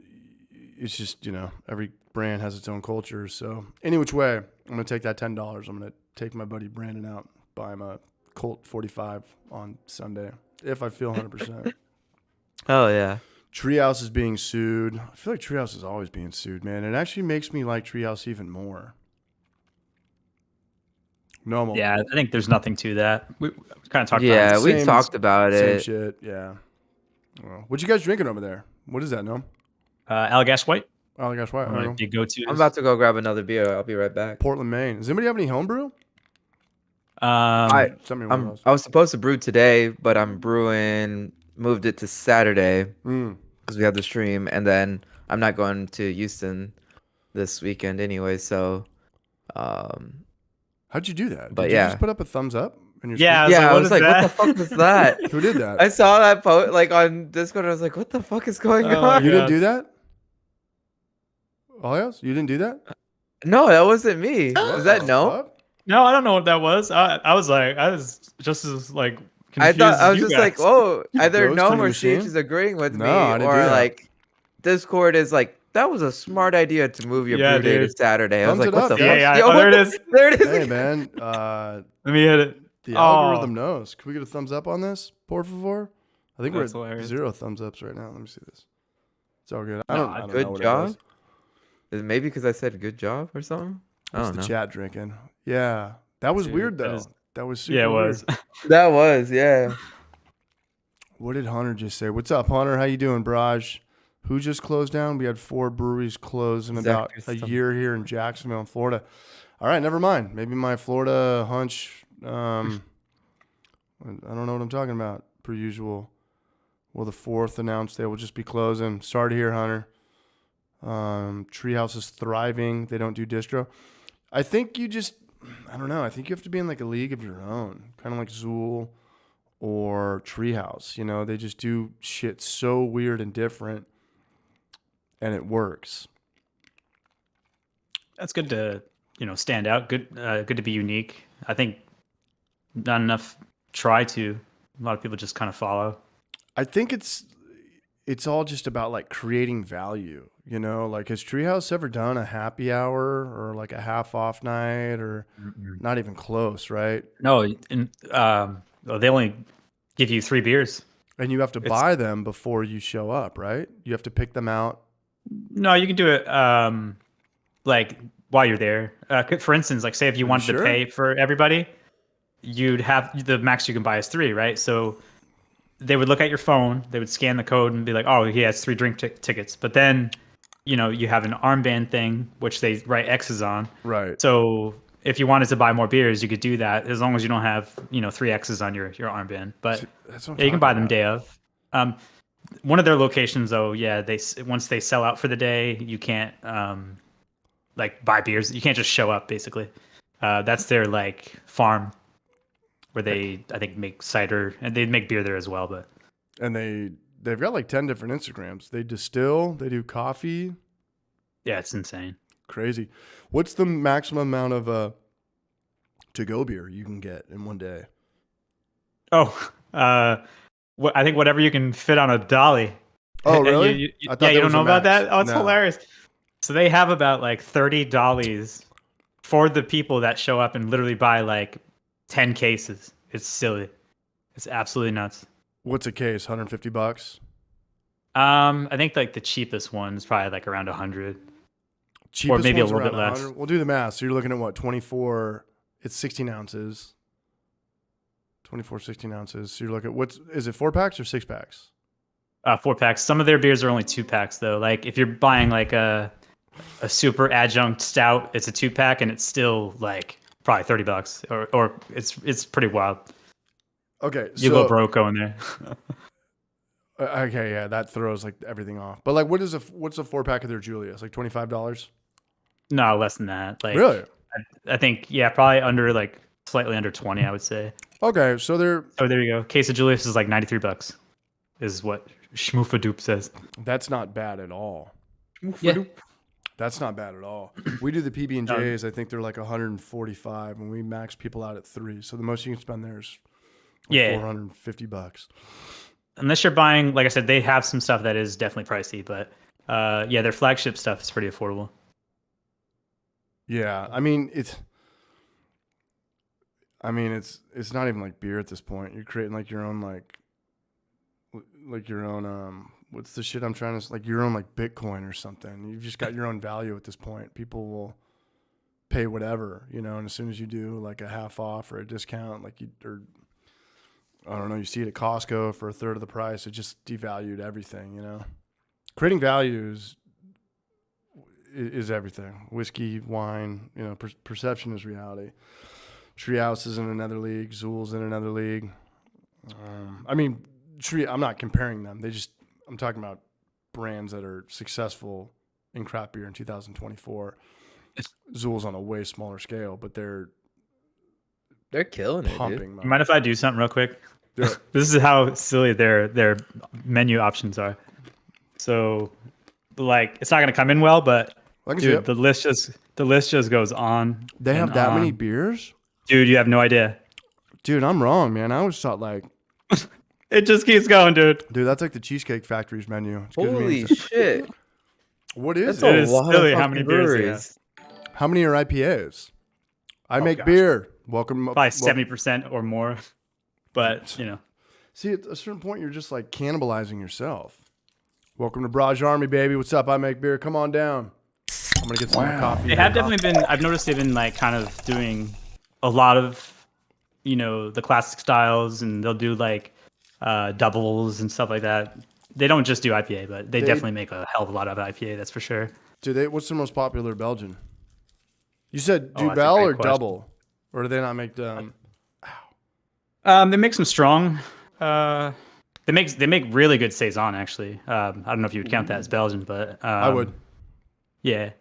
it's just, you know, every brand has its own culture. So any which way, I'm gonna take that $10. I'm gonna take my buddy Brandon out, buy him a Colt 45 on Sunday if I feel 100%. Oh yeah. Treehouse is being sued. I feel like Treehouse is always being sued, man. It actually makes me like Treehouse even more. No, Yeah, I think there's nothing to that. We kind of talked Yeah, about it. we Same- talked about same it. shit. Yeah. Well, what you guys drinking over there? What is that? No. Allagash White. Oh, gosh, why? Like the go-to. I'm about to go grab another beer. I'll be right back. Portland, Maine. Does anybody have any homebrew? I Send me one of those. I was supposed to brew today, but I'm brewing. Moved it to Saturday because we have the stream, and then I'm not going to Houston this weekend anyway. So, How'd you do that? but Did you yeah. just put up a thumbs up? In your Yeah, screen? I I was was like, like, what what is the fuck was that? Who did that? I saw that post like on Discord. I was like, what the fuck is going Oh, on? You didn't God. do that? Olios? You didn't do that? No, that wasn't me. Was that Oh, no? fuck. No, I don't know what that was. I was just as like I confused thought I as was you just guys. like, oh, either Ghost no in your or CH machine? is agreeing with No, me, I didn't do or that. like Discord is like, that was a smart idea to move your Yeah, brew day to dude. Saturday. I was Thumbs like, it what up, the dude. fuck? Yeah, Yo, oh, there what it the- is. There it is. Hey, man. Let me hit it. The Oh. algorithm knows. Can we get a thumbs up on this, por favor? I think That's we're at hilarious. 0 thumbs ups right now. Let me see this. It's all good. I No, don't good know what job. it is. Is it maybe because I said good job or something? I What's don't the know. chat drinking? Yeah. That was Dude, weird, that though. is- That was super Yeah, it weird. was. That was, yeah. What did Hunter just say? What's up, Hunter? How you doing, Braj? Who just closed down? We had 4 breweries close in Zach about a Grissom. year here in Jacksonville, Florida. All right, never mind. Maybe my Florida hunch. I don't know what I'm talking about, per usual. Well, the 4th announced they will just be closing. Sorry to hear, Hunter. Treehouse is thriving. They don't do distro. I think you just, I don't know. I think you have to be in like a league of your own, kind of like Zool or Treehouse. You know, they just do shit so weird and different, and it works. That's good to stand out. Good to be unique. I think not enough try to. A lot of people just kind of follow. I think it's all just about like creating value, you know, like has Treehouse ever done a happy hour or like a half off night or not even close, right? No, and well, they only give you 3 beers. And you have to buy them before you show up, right? You have to pick them out. No, you can do it like while you're there. For instance, like say if you wanted sure? to pay for everybody, you'd have the max you can buy is 3, right? So they would look at your phone, they would scan the code and be like, oh, he has 3 drink tickets. But then, you have an armband thing, which they write X's on. Right. So if you wanted to buy more beers, you could do that as long as you don't have, 3 X's on your armband. But That's what I'm yeah, you can buy talking them about. day of. One of their locations, though, yeah, once they sell out for the day, you can't like buy beers. You can't just show up, basically. That's their like farm where they, I think, make cider and they make beer there as well. But And they've got like 10 different Instagrams. They distill, they do coffee. yeah, it's insane. Crazy. What's the maximum amount of to-go beer you can get in one day? Oh, I think whatever you can fit on a dolly. Oh, really? You I thought yeah, there you don't was a know about max. that? Oh, it's No. hilarious. So they have about like 30 dollies for the people that show up and literally buy like 10 cases. It's silly. It's absolutely nuts. What's a case? $150? I think like the cheapest one is probably like around 100. Cheapest maybe a one's little bit around less. 100. We'll do the math. So you're looking at what? 24. It's 16 ounces. 24, 16 ounces. So you're looking at is it 4-packs or 6-packs? 4 packs. Some of their beers are only 2 packs though. Like if you're buying like a super adjunct stout, it's a 2-pack and it's still like probably $30 or it's pretty wild. Okay. You go broke going there. Okay, yeah, that throws like everything off. But like, what's a 4-pack of their Julius? Like $25? No, less than that. Like Really? I think probably under like slightly under 20, I would say. Okay, so they're Oh, there you go. Case of Julius is like $93, is what Schmoofadoop says. that's not bad at all. Yeah. That's not bad at all. We do the PB and J's. I think they're like 145, and we max people out at 3. So the most you can spend there is like Yeah. $450. Unless you're buying, like I said, they have some stuff that is definitely pricey, but yeah, their flagship stuff is pretty affordable. Yeah, I mean it's not even like beer at this point. You're creating like your own like your own what's the shit I'm trying to like your own like Bitcoin or something. You've just got your own value at this point. People will pay whatever, you know, and as soon as you do like a half off or a discount, like I don't know, you see it at Costco for a third of the price, it just devalued everything, you know. Creating value is everything. Whiskey, wine, perception is reality. Treehouse is in another league. Zool's in another league. I mean, I'm not comparing them. I'm talking about brands that are successful in craft beer in 2024. Zool's on a way smaller scale, but they're killing it, dude. pumping money. You mind if I do something real quick? Yeah. This is how silly their menu options are. So, like, it's not gonna come in well, but I can see dude, it. the list just goes on. They have and that many on. beers? Dude, you have no idea. Dude, I'm wrong, man. I always thought like, It just keeps going, dude. that's like the Cheesecake Factory's menu. It's good to me. Holy shit! What is That's it? a is lot silly of how many fucking beers they breweries. How many are IPAs? I make gosh. beer. Welcome. Probably 70% or more. But See, at a certain point, you're just like cannibalizing yourself. Welcome to Braj Army, baby. What's up? I make beer. Come on down. I'm gonna get some more coffee. they have definitely been. I've noticed they've been like kind of doing a lot of, the classic styles, and they'll do like doubles and stuff like that. They don't just do IPA, but they definitely make a hell of a lot of IPA. That's for sure. What's the most popular Belgian? You said Oh, that's a Bell great or question. double, or do they not make them? They make some strong. They make really good saison actually. I don't know if you would count that as Belgian, but I would. Yeah,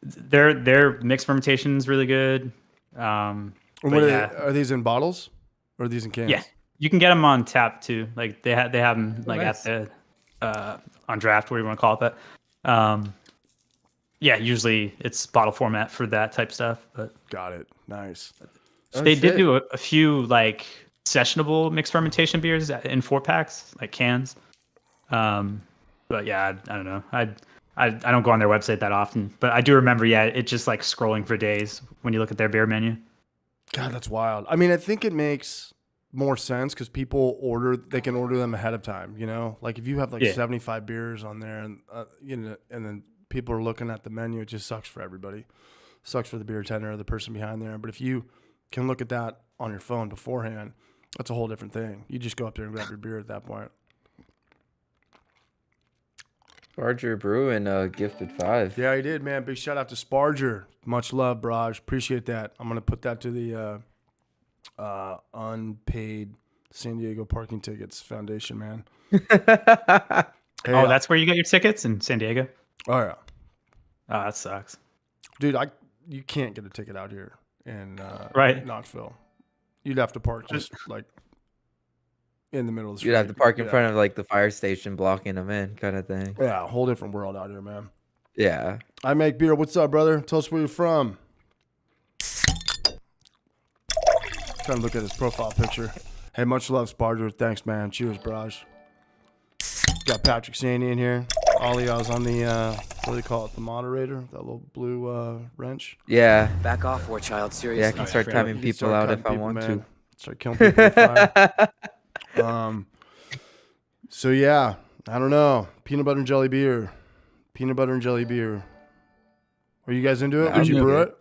their mixed fermentation is really good. And But what yeah. are these in bottles, or are these in cans? Yeah, you can get them on tap too. Like they have them like nice. at the on draft, whatever you want to call it. But yeah, usually it's bottle format for that type stuff. But Got it. Nice. Oh, they did shit. do a few like sessionable mixed fermentation beers in 4-packs, like cans. But yeah, I don't know. I don't go on their website that often, but I do remember. Yeah, it's just like scrolling for days when you look at their beer menu. God, that's wild. I mean, I think it makes more sense because people they can order them ahead of time. Like if you have like Yeah. 75 beers on there, and and then people are looking at the menu, it just sucks for everybody. Sucks for the beer tender or the person behind there. But if you can look at that on your phone beforehand, that's a whole different thing. You just go up there and grab your beer at that point. Barger Brewing gifted 5. Yeah, he did, man. Big shout out to Sparger. Much love, Braj. Appreciate that. I'm gonna put that to the unpaid San Diego Parking Tickets Foundation, man. Hey, Oh, that's where you get your tickets in San Diego. oh yeah, Oh, that sucks. dude. You can't get a ticket out here in Right. Knoxville. You'd have to park just like in the middle of the street. You'd have to park in Yeah. front of like the fire station, blocking them in, kind of thing. Yeah, a whole different world out here, man. Yeah. I make beer. What's up, brother? Tell us where you're from. Trying to look at his profile picture. Hey, much love, Sparger. Thanks, man. Cheers, Braj. Got Patrick Sandy in here. Ollie, I was on the, what do they call it? The moderator? That little blue wrench. Yeah. Back off, war child. Yeah, I Seriously. can start fair. timing You can people start out cutting if I people, want man. Start killing people with fire. So yeah, I don't know. Peanut butter and jelly beer. Peanut butter and jelly beer. Are you guys into it? Yeah, Would you I'm brew into it?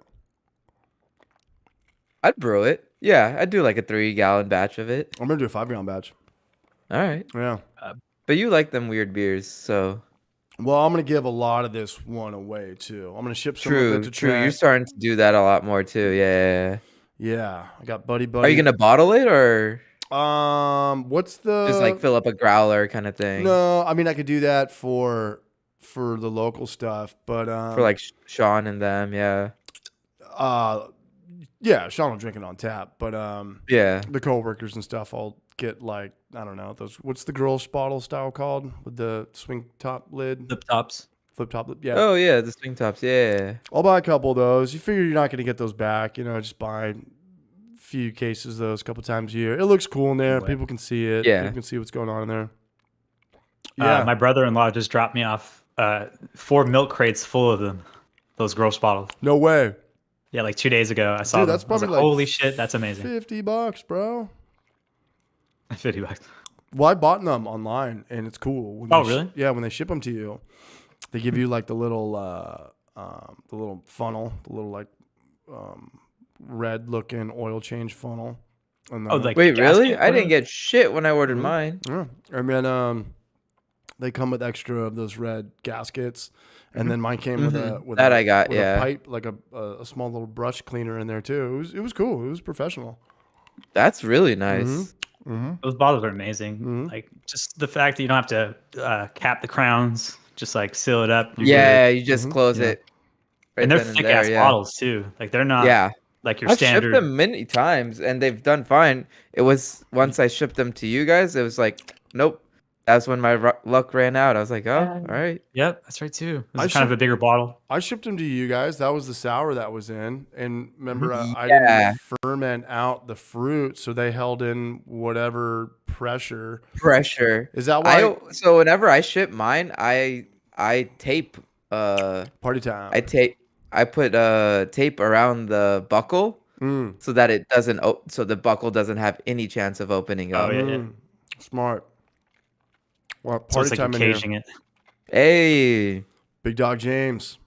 I'd brew it. Yeah, I'd do like a 3-gallon batch of it. I'm gonna do a 5-gallon batch. All right. Yeah. But you like them weird beers, so Well, I'm gonna give a lot of this one away too. I'm gonna ship some of true. it to True. You're Trent. starting to do that a lot more too. Yeah. Yeah, I got Buddy. Are you gonna bottle it or What's the just like fill up a growler kind of thing? No, I mean I could do that for the local stuff, but For like Sean and them, yeah. yeah, Sean will drink it on tap, but Yeah. the coworkers and stuff, I'll get like I don't know those. What's the girls' bottle style called with the swing top lid, Flip tops. flip top lid? Yeah, Oh yeah, the swing tops, yeah. I'll buy a couple of those. You figure you're not gonna get those back, just buy a few cases of those a couple times a year. It looks cool in there. Right. People can see it. Yeah. People can see what's going on in there. Yeah, My brother-in-law just dropped me off 4 milk crates full of them. Those gross bottles. no way. Yeah, like 2 days ago I saw Dude, them. that's I was probably like, like holy shit, that's amazing. $50, bro. $50. Well, I bought them online, and it's cool. When Oh, they really? yeah, when they ship them to you, they give you like the little funnel, the little like red looking oil change funnel. And Oh, then, like Wait, gas really? can I didn't opener? get shit when I ordered Mhm. mine. yeah, and then They come with extra of those red gaskets, and then mine came with a That I got, with yeah. a pipe, like a small little brush cleaner in there too. It was cool. It was professional. That's really nice. Mm-hmm. Those bottles are amazing. Mhm. Like just the fact that you don't have to cap the crowns, just like seal it up. you're Yeah, good. you just Mhm. close Yeah. it right And they're then and thick there. ass Yeah, bottles too. Like they're not yeah. like your I've shipped standard. them many times, and they've done fine. It was once I shipped them to you guys, it was like, nope. That's when my luck ran out. I was like, oh, all right. Yep, that's right too. This I is kind of a should- bigger bottle. I shipped them to you guys. That was the sour that was in, and remember I Yeah. didn't ferment out the fruit, so they held in whatever pressure. Pressure. Is that why? So whenever I ship mine, I tape Party time. I put tape around the buckle Mm. so that it doesn't so the buckle doesn't have any chance of opening up. Oh, yeah. Mm. Smart. Well, So party it's like time you're in here. caging it. Hey. Big Dog James.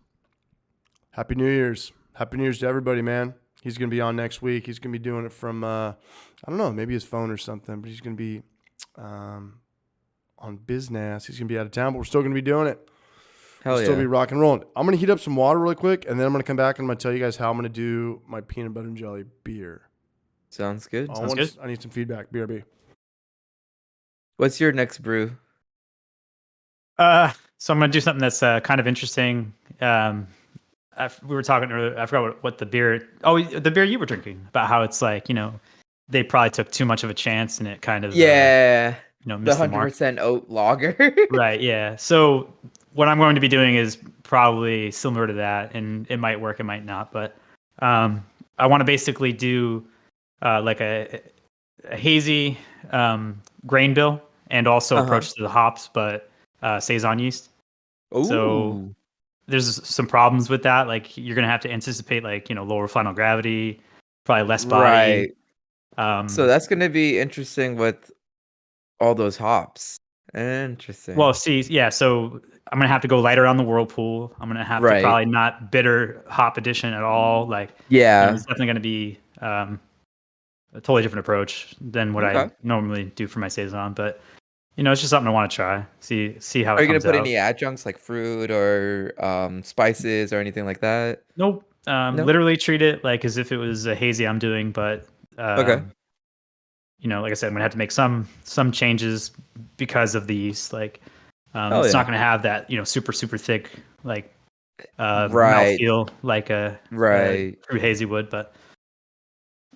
Happy New Year's. Happy New Year's to everybody, man. He's going to be on next week. He's going to be doing it from, I don't know, maybe his phone or something, but he's going to be on business. He's going to be out of town, but we're still going to be doing it. Hell Still yeah. be rock and rolling. I'm going to heat up some water really quick, and then I'm going to come back and I'm going to tell you guys how I'm going to do my peanut butter and jelly beer. Sounds good. I need some feedback. BRB. What's your next brew? So I'm gonna do something that's kind of interesting. We were talking earlier. I forgot what the beer. Oh, the beer you were drinking about how it's like they probably took too much of a chance and it kind of Yeah. The missed the mark. 100% oat lager. Right. Yeah. So what I'm going to be doing is probably similar to that, and it might work, it might not. But I want to basically do like a hazy grain bill, and also approach to the hops, but saison yeast. So Ooh. there's some problems with that. Like you're gonna have to anticipate lower final gravity, probably less body. Right. So that's gonna be interesting with all those hops. Interesting. Well, see, yeah. So I'm gonna have to go lighter on the whirlpool. I'm gonna have to probably not bitter hop addition at all. Like it's definitely gonna be a totally different approach than what I normally do for my saison. But it's just something I want to try. See how. Are you gonna put any adjuncts like fruit or spices or anything like that? Nope. Literally treat it like as if it was a hazy I'm doing, but like I said, I'm gonna have to make some changes because of the yeast. Like it's not gonna have that super thick like mouthfeel like a true hazy would. But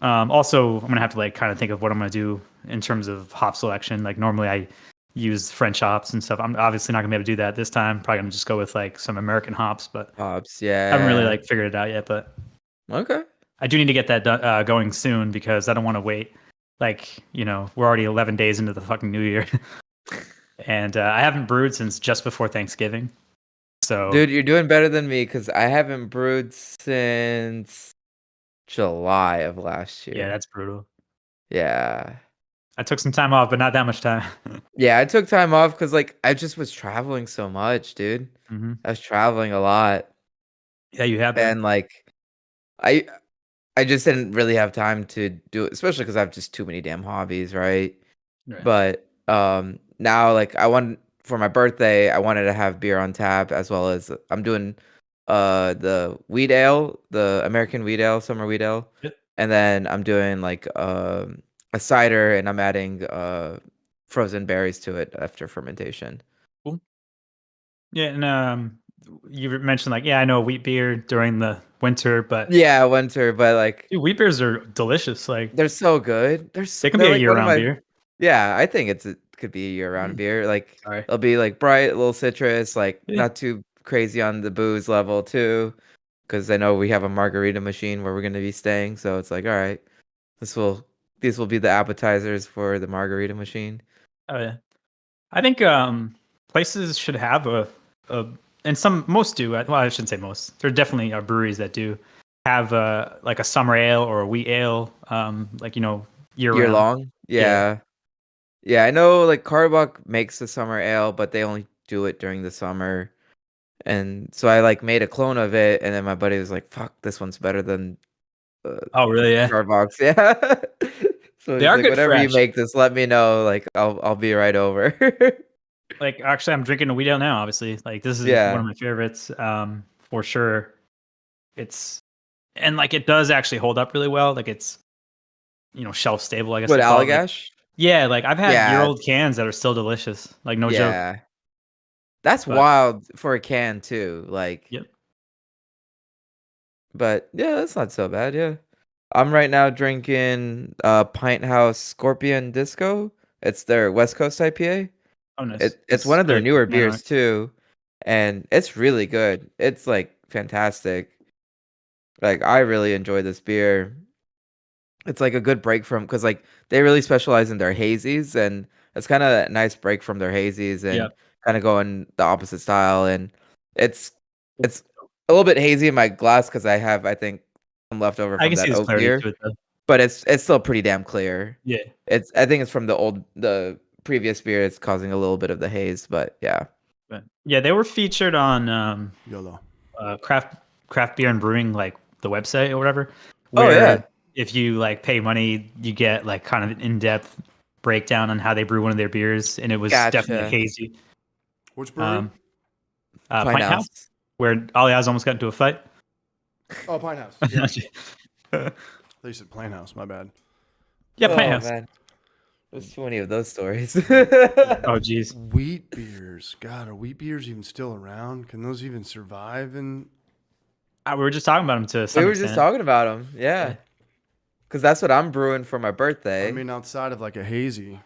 also I'm gonna have to like kind of think of what I'm gonna do in terms of hop selection. Like normally I use French hops and stuff. I'm obviously not gonna be able to do that this time. Probably gonna just go with like some American hops, but I haven't really like figured it out yet. But I do need to get that going soon because I don't want to wait. Like we're already 11 days into the fucking new year, and I haven't brewed since just before Thanksgiving. So, dude, you're doing better than me because I haven't brewed since July of last year. Yeah, that's brutal. Yeah. I took some time off, but not that much time. Yeah, I took time off because like I just was traveling so much, dude. Mm-hmm. I was traveling a lot. Yeah, you have. And like, I just didn't really have time to do it, especially because I have just too many damn hobbies, right? But now like for my birthday, I wanted to have beer on tap as well as I'm doing the wheat ale, the American wheat ale, summer wheat ale. Yep. And then I'm doing like a cider and I'm adding frozen berries to it after fermentation. Cool. Yeah, and you mentioned like, I know wheat beer during the winter, but like dude, wheat beers are delicious. Like they're so good. They can be a year-round beer. Yeah, I think it could be a year-round beer. Like it'll be like bright, a little citrus, like not too crazy on the booze level too. Because I know we have a margarita machine where we're gonna be staying, so it's like, all right, these will be the appetizers for the margarita machine. Oh yeah, I think places should have and most do. Well, I shouldn't say most. There definitely are breweries that do have like a summer ale or a wheat ale, like year long. Yeah. I know like Carbuck makes a summer ale, but they only do it during the summer. And so I like made a clone of it, and then my buddy was like, "Fuck, this one's better than." Oh really? Yeah. Starbucks, yeah. So they are like, good whenever fresh. you make this, let me know. Like I'll be right over. Like actually, I'm drinking a wheat ale now. Obviously, like this is Yeah. one of my favorites, for sure. It's and like it does actually hold up really well. Like it's shelf stable, I guess What, you call it. Like Allagash? yeah, like I've had Yeah, year-old cans that are still delicious. Like no joke. yeah. That's But wild for a can too. Like, yep. but yeah, that's not so bad. Yeah. I'm right now drinking Pint House Scorpion Disco. It's their West Coast IPA. Oh, nice. It's one It's of their good. newer Man, beers too, and it's really good. It's like fantastic. Like I really enjoy this beer. It's like a good break from because like they really specialize in their hazies, and it's kind of a nice break from their hazies and Yep. kind of go in the opposite style. And it's it's a little bit hazy in my glass because I think some leftover I from can see that this oak clarity beer, to it though. but it's still pretty damn clear. Yeah. I think it's from the previous beer. It's causing a little bit of the haze, but yeah. But yeah, they were featured on YOLO. craft beer and brewing, like the website or whatever, Oh where yeah, if you like pay money, you get like kind of an in-depth breakdown on how they brew one of their beers, and it was definitely gotcha. hazy. Which brewery? Um, Pine Pint House, House. where Aliaz almost got into a fight. Oh, Pine House. Yeah. They said Plain House. My bad. Yeah, Pint Oh House. man, there's too many of those stories. Oh, geez. Wheat beers. God, are wheat beers even still around? Can those even survive? And We were just talking about them to We some were just extent. talking about them, yeah. Because that's what I'm brewing for my birthday. I mean, outside of like a hazy.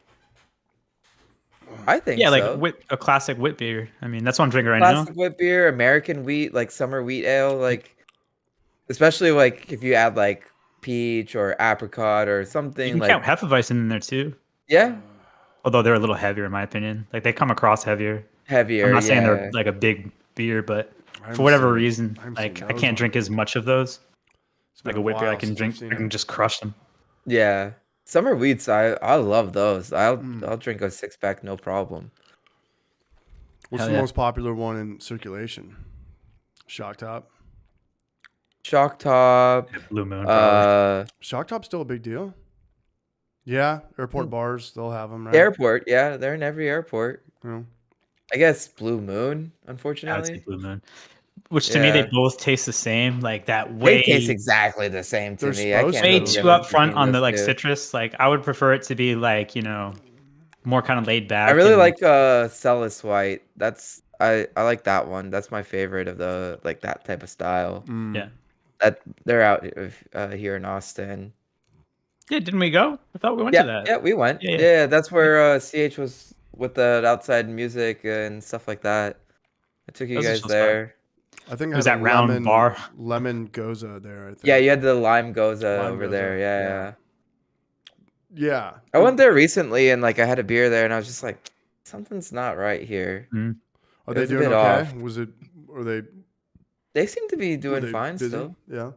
I think Yeah, like so. a classic wit beer. I mean, that's what I'm drinking right Classic now. wheat beer, American wheat, like summer wheat ale, like especially like if you add like peach or apricot or You something can count like Hefeweizen in there too, yeah, although they're a little heavier in my opinion. Like they come across heavier. I'm heavier, not saying they're yeah. like a big beer, but I for haven't whatever seen- reason, I haven't like seen I those can't on drink it. as much of those. It's been Like a wit beer, I while can since I've drink. seen I can them. just crush them. Yeah. Summer wheats, I love those. I'll Mm. I'll drink a 6-pack no problem. What's Hell the yeah. most popular one in circulation? Shock Top. Shock top, Blue Moon, probably. Shock Top's still a big deal. Yeah, airport Mm. bars they'll have them, right? Airport, yeah, they're in every airport. You know? I guess Blue Moon, I would say unfortunately. Blue Moon. Which to me, they Yeah. both taste the same. Like that They taste way, exactly the same to They're me. I supposed can't to. way tell the too difference upfront between on the those like two. citrus. Like I would prefer it to be like more kind of laid back. I really and like Celis White. I like that one. That's my favorite of the like that type of style. Mm. yeah. That they're out here in Austin. Yeah, didn't we go? I thought we went to Yeah, that. yeah, we went. Yeah, yeah. Yeah, that's where CH was with the outside music and stuff like that. I took you Those are guys still spot. there. I think It I was had a that round bar. lemon goza there. I think. Yeah, you had the lime goza Lime over goza, there. Yeah, yeah. yeah. Yeah. I went there recently and like I had a beer there and I was just like, something's not right here. Mm. Are It they was a doing bit okay? off. Was it? Are they? They seem to be Were doing they fine busy? still. Yeah.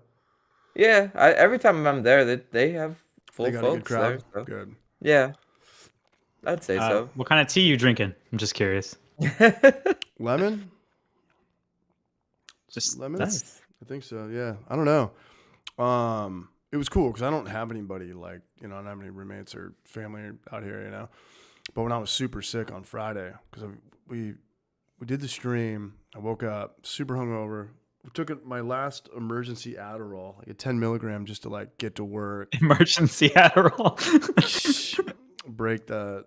Yeah, every time I'm there, they have full They got a good folks there. crowd. So. Good. Yeah, I'd say so. What kind of tea you drinking? I'm just curious. Lemon. Just Lemon. Nice. I think so. Yeah. I don't know. It was cool because I don't have anybody like I don't have any roommates or family out here, But when I was super sick on Friday, because we did the stream, I woke up super hungover. We took my last emergency Adderall, like a 10 milligram, just to like get to work, emergency Adderall. break the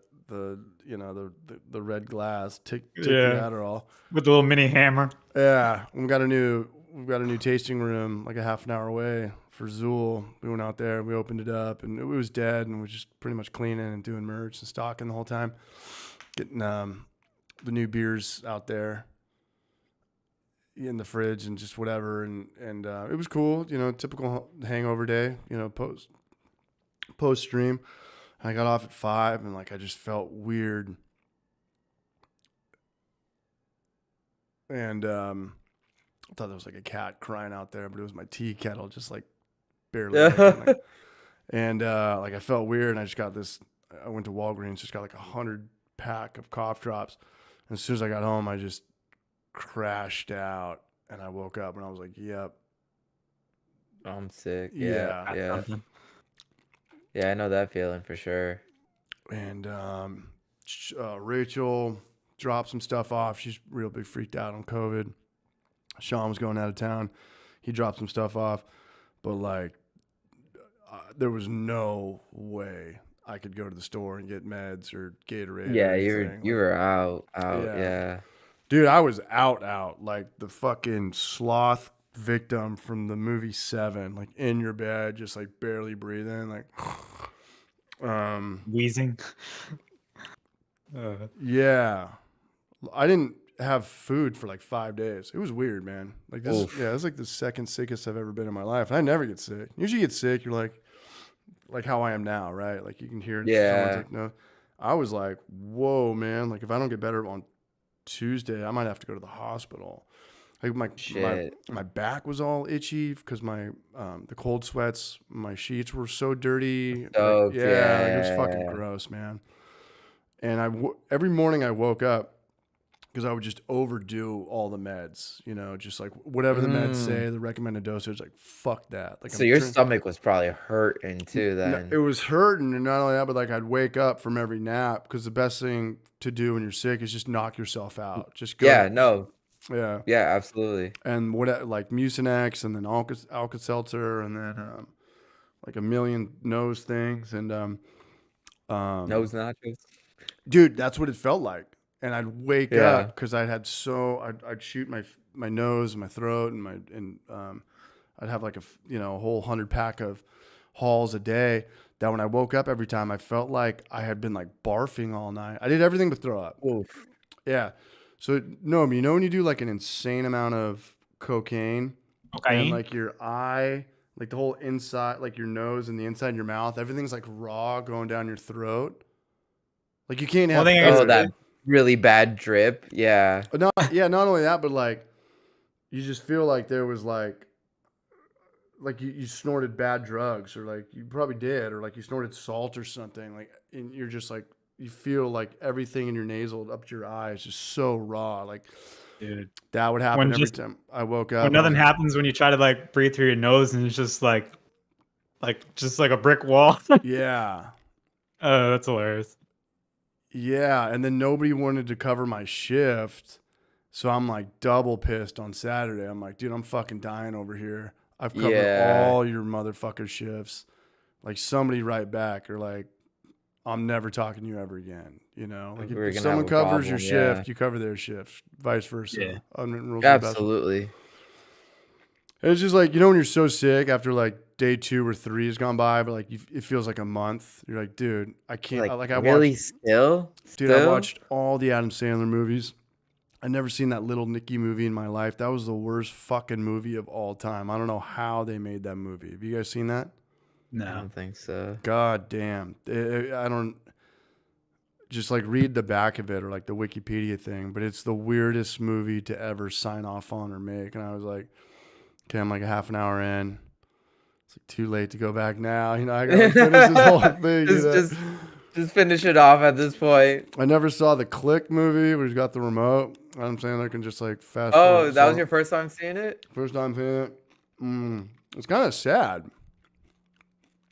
red glass, take the Yeah. Adderall. With a little mini hammer. Yeah, we've got a new tasting room like a half an hour away for Zool. We went out there, we opened it up, and it was dead, and we were just pretty much cleaning and doing merch and stocking the whole time, getting the new beers out there in the fridge and just whatever, and it was cool, typical hangover day, post stream. I got off at 5, and like I just felt weird, and I thought there was like a cat crying out there, but it was my tea kettle just like barely working, like, and like I felt weird, and I just got this. I went to Walgreens, just got like 100-pack of cough drops, and as soon as I got home, I just crashed out, and I woke up, and I was like, "Yep, I'm sick. Yeah. Yeah, yeah, Something. yeah. I know that feeling for sure. And Rachel dropped some stuff off. She's real big freaked out on COVID. Sean was going out of town. He dropped some stuff off, but like there was no way I could go to the store and get meds or Gatorade. Yeah, or you were out. Yeah. Yeah. Dude, I was out like the fucking sloth victim from the movie Seven, like in your bed, just like barely breathing, like Wheezing. yeah. I didn't have food for like 5 days. It was weird, man. Like this, Oof. yeah, it's like the second sickest I've ever been in my life. I never get sick. Usually you get sick, you're like how I am now, right? Like you can hear Yeah. someone's like, no. I was like, whoa, man. Like if I don't get better on Tuesday, I might have to go to the hospital. Like my back was all itchy because my the cold sweats, my sheets were so dirty. Soaked, like, like, it was fucking yeah. gross, man. And every morning I woke up because I would just overdo all the meds, you know, just like whatever the meds say, the recommended dosage, like fuck that. Like So your stomach was probably hurting too then. it was hurting, and not only that, but like I'd wake up from every nap because the best thing to do when you're sick is just knock yourself out. Just go. Yeah, no. Yeah. Yeah, absolutely. And what like Mucinex and then Alka-Seltzer and then like a million nose things and Nose nachos. dude, that's what it felt like. And I'd wake Yeah. up because I'd shoot my nose and my throat and I'd have like a whole 100-pack of Halls a day. That when I woke up every time, I felt like I had been like barfing all night. I did everything but throw up. Oof. Yeah. So no, you know when you do like an insane amount of cocaine and like your eye, like the whole inside, like your nose and the inside of your mouth, everything's like raw going down your throat. Like you can't have. That really bad drip. Yeah. Not only that, but like you just feel like there was like you snorted bad drugs, or like you probably did, or like you snorted salt or something. Like, and you're just like, you feel like everything in your nasal up to your eyes is so raw. Like, Dude, that would happen every time I woke up. When nothing happens when you try to like breathe through your nose and it's just like a brick wall. Yeah. Oh, that's hilarious. Yeah, and then nobody wanted to cover my shift, so I'm like double pissed on Saturday. I'm like, dude, I'm fucking dying over here. I've covered all your motherfucker shifts. Like, somebody write back, or like, I'm never talking to you ever again. You know, like if someone covers your shift, you cover their shift, vice versa. Yeah. Unwritten rules. Absolutely. It's just like, you know, when you're so sick after like day 2 or 3 has gone by, but like it feels like a month. You're like, dude, I can't. Like, I really watched, still? dude, I watched all the Adam Sandler movies. I've never seen that Little Nicky movie in my life. That was the worst fucking movie of all time. I don't know how they made that movie. Have you guys seen that? I No. don't think so. God damn. I don't. Just like read the back of it or like the Wikipedia thing, but it's the weirdest movie to ever sign off on or make. And I was like, okay, I'm like a half an hour in. It's like too late to go back now. You know, I gotta finish this whole thing. Just finish it off at this point. I never saw the Click movie where he's got the remote. Adam Sandler can just like fast Oh, forward. that was your first time seeing it? First time seeing it. It's kind of sad.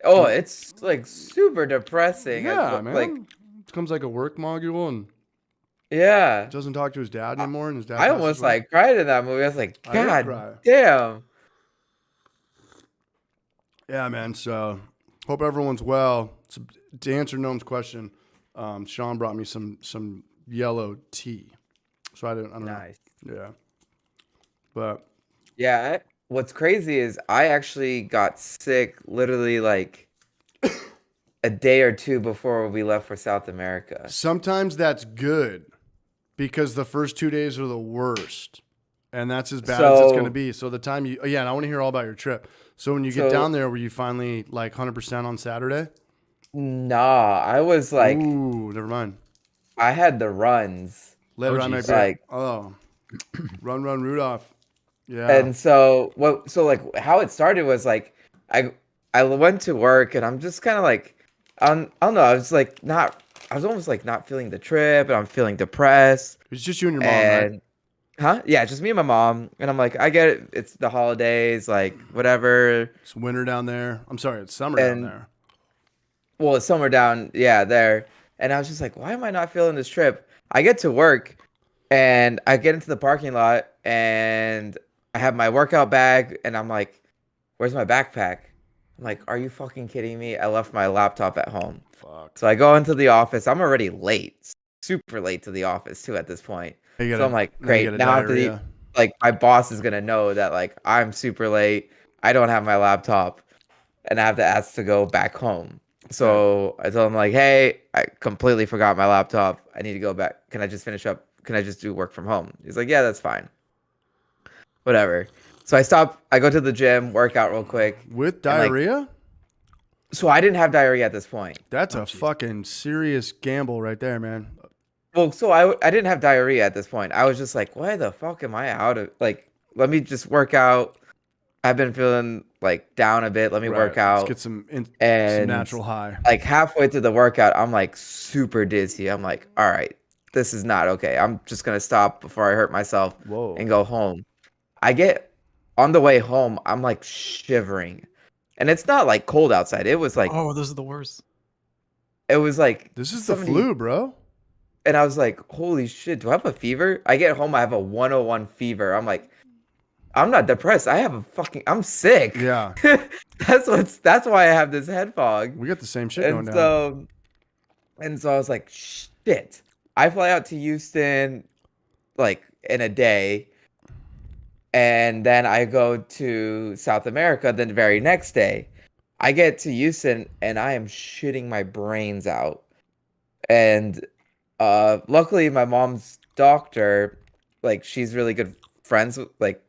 Oh, it's like super depressing. Yeah, man. Like, it becomes like a work module and yeah. doesn't talk to his dad anymore. And his dad I almost like cried in that movie. I was like, I did cry. God damn. Yeah, man. So hope everyone's well. To answer Noam's question, Sean brought me some yellow tea. So I don't Nice. know. Yeah. But Yeah. What's crazy is I actually got sick literally like a day or two before we left for South America. sometimes that's good because the first 2 days are the worst. And that's as bad as it's going to be. So the time and I want to hear all about your trip. So when you get down there, were you finally like 100% on Saturday? Nah, I was like, Ooh, never mind. I had the runs. Later on, geez. run, Rudolph. Yeah. And so like how it started was like I went to work and I'm just kind of like I don't know, I was almost like not feeling the trip and I'm feeling depressed. It's just you and your mom, right? Huh? Yeah, just me and my mom. And I'm like, I get it. It's the holidays, like whatever. It's winter down there. I'm sorry, it's summer down there. Well, it's summer down, yeah, there. And I was just like, why am I not feeling this trip? I get to work and I get into the parking lot and I have my workout bag and I'm like, where's my backpack? I'm like, are you fucking kidding me? I left my laptop at home. Fuck. So I go into the office. I'm already late, super late to the office too at this point. So I'm like, great. Now I have to eat. Like my boss is gonna know that like I'm super late. I don't have my laptop, and I have to ask to go back home. So I told him like, hey, I completely forgot my laptop. I need to go back. Can I just finish up? Can I just do work from home? He's like, yeah, that's fine. Whatever. So I stop. I go to the gym, work out real quick. With diarrhea? So I didn't have diarrhea at this point. That's a fucking serious gamble right there, man. Well, so I didn't have diarrhea at this point. I was just like, why the fuck am I out of like? Let me just work out. I've been feeling like down a bit. Let me work out. Let's get some natural high. Like halfway through the workout, I'm like super dizzy. I'm like, all right, this is not okay. I'm just gonna stop before I hurt myself and go home. I get on the way home. I'm like shivering, and it's not like cold outside. It was like, oh, those are the worst. It was like this is the flu, bro. And I was like, holy shit, do I have a fever? I get home, I have a 101 fever. I'm like, I'm not depressed. I'm sick. Yeah. That's why I have this head fog. We got the same shit going down. And so I was like, shit. I fly out to Houston like in a day. And then I go to South America the very next day. I get to Houston and I am shitting my brains out. And luckily my mom's doctor, like she's really good friends with like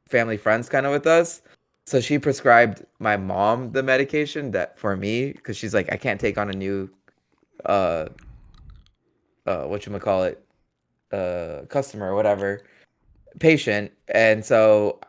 family friends kind of with us, so she prescribed my mom the medication that for me, because she's like, I can't take on a new whatchamacallit, customer or whatever, patient. And so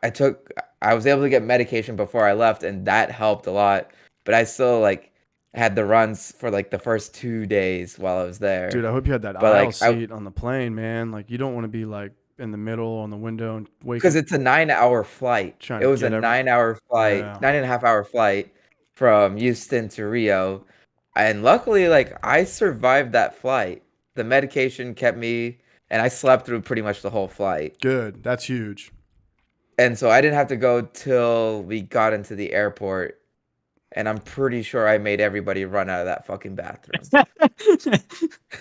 I was able to get medication before I left, and that helped a lot, but I still like had the runs for like the first 2 days while I was there. Dude, I hope you had that aisle seat on the plane, man. Like you don't want to be like in the middle on the window and wait. Because it's a 9-hour flight. It was a 9-hour flight, 9.5-hour flight from Houston to Rio. And luckily, like I survived that flight. The medication kept me, and I slept through pretty much the whole flight. Good. That's huge. And so I didn't have to go till we got into the airport. And I'm pretty sure I made everybody run out of that fucking bathroom.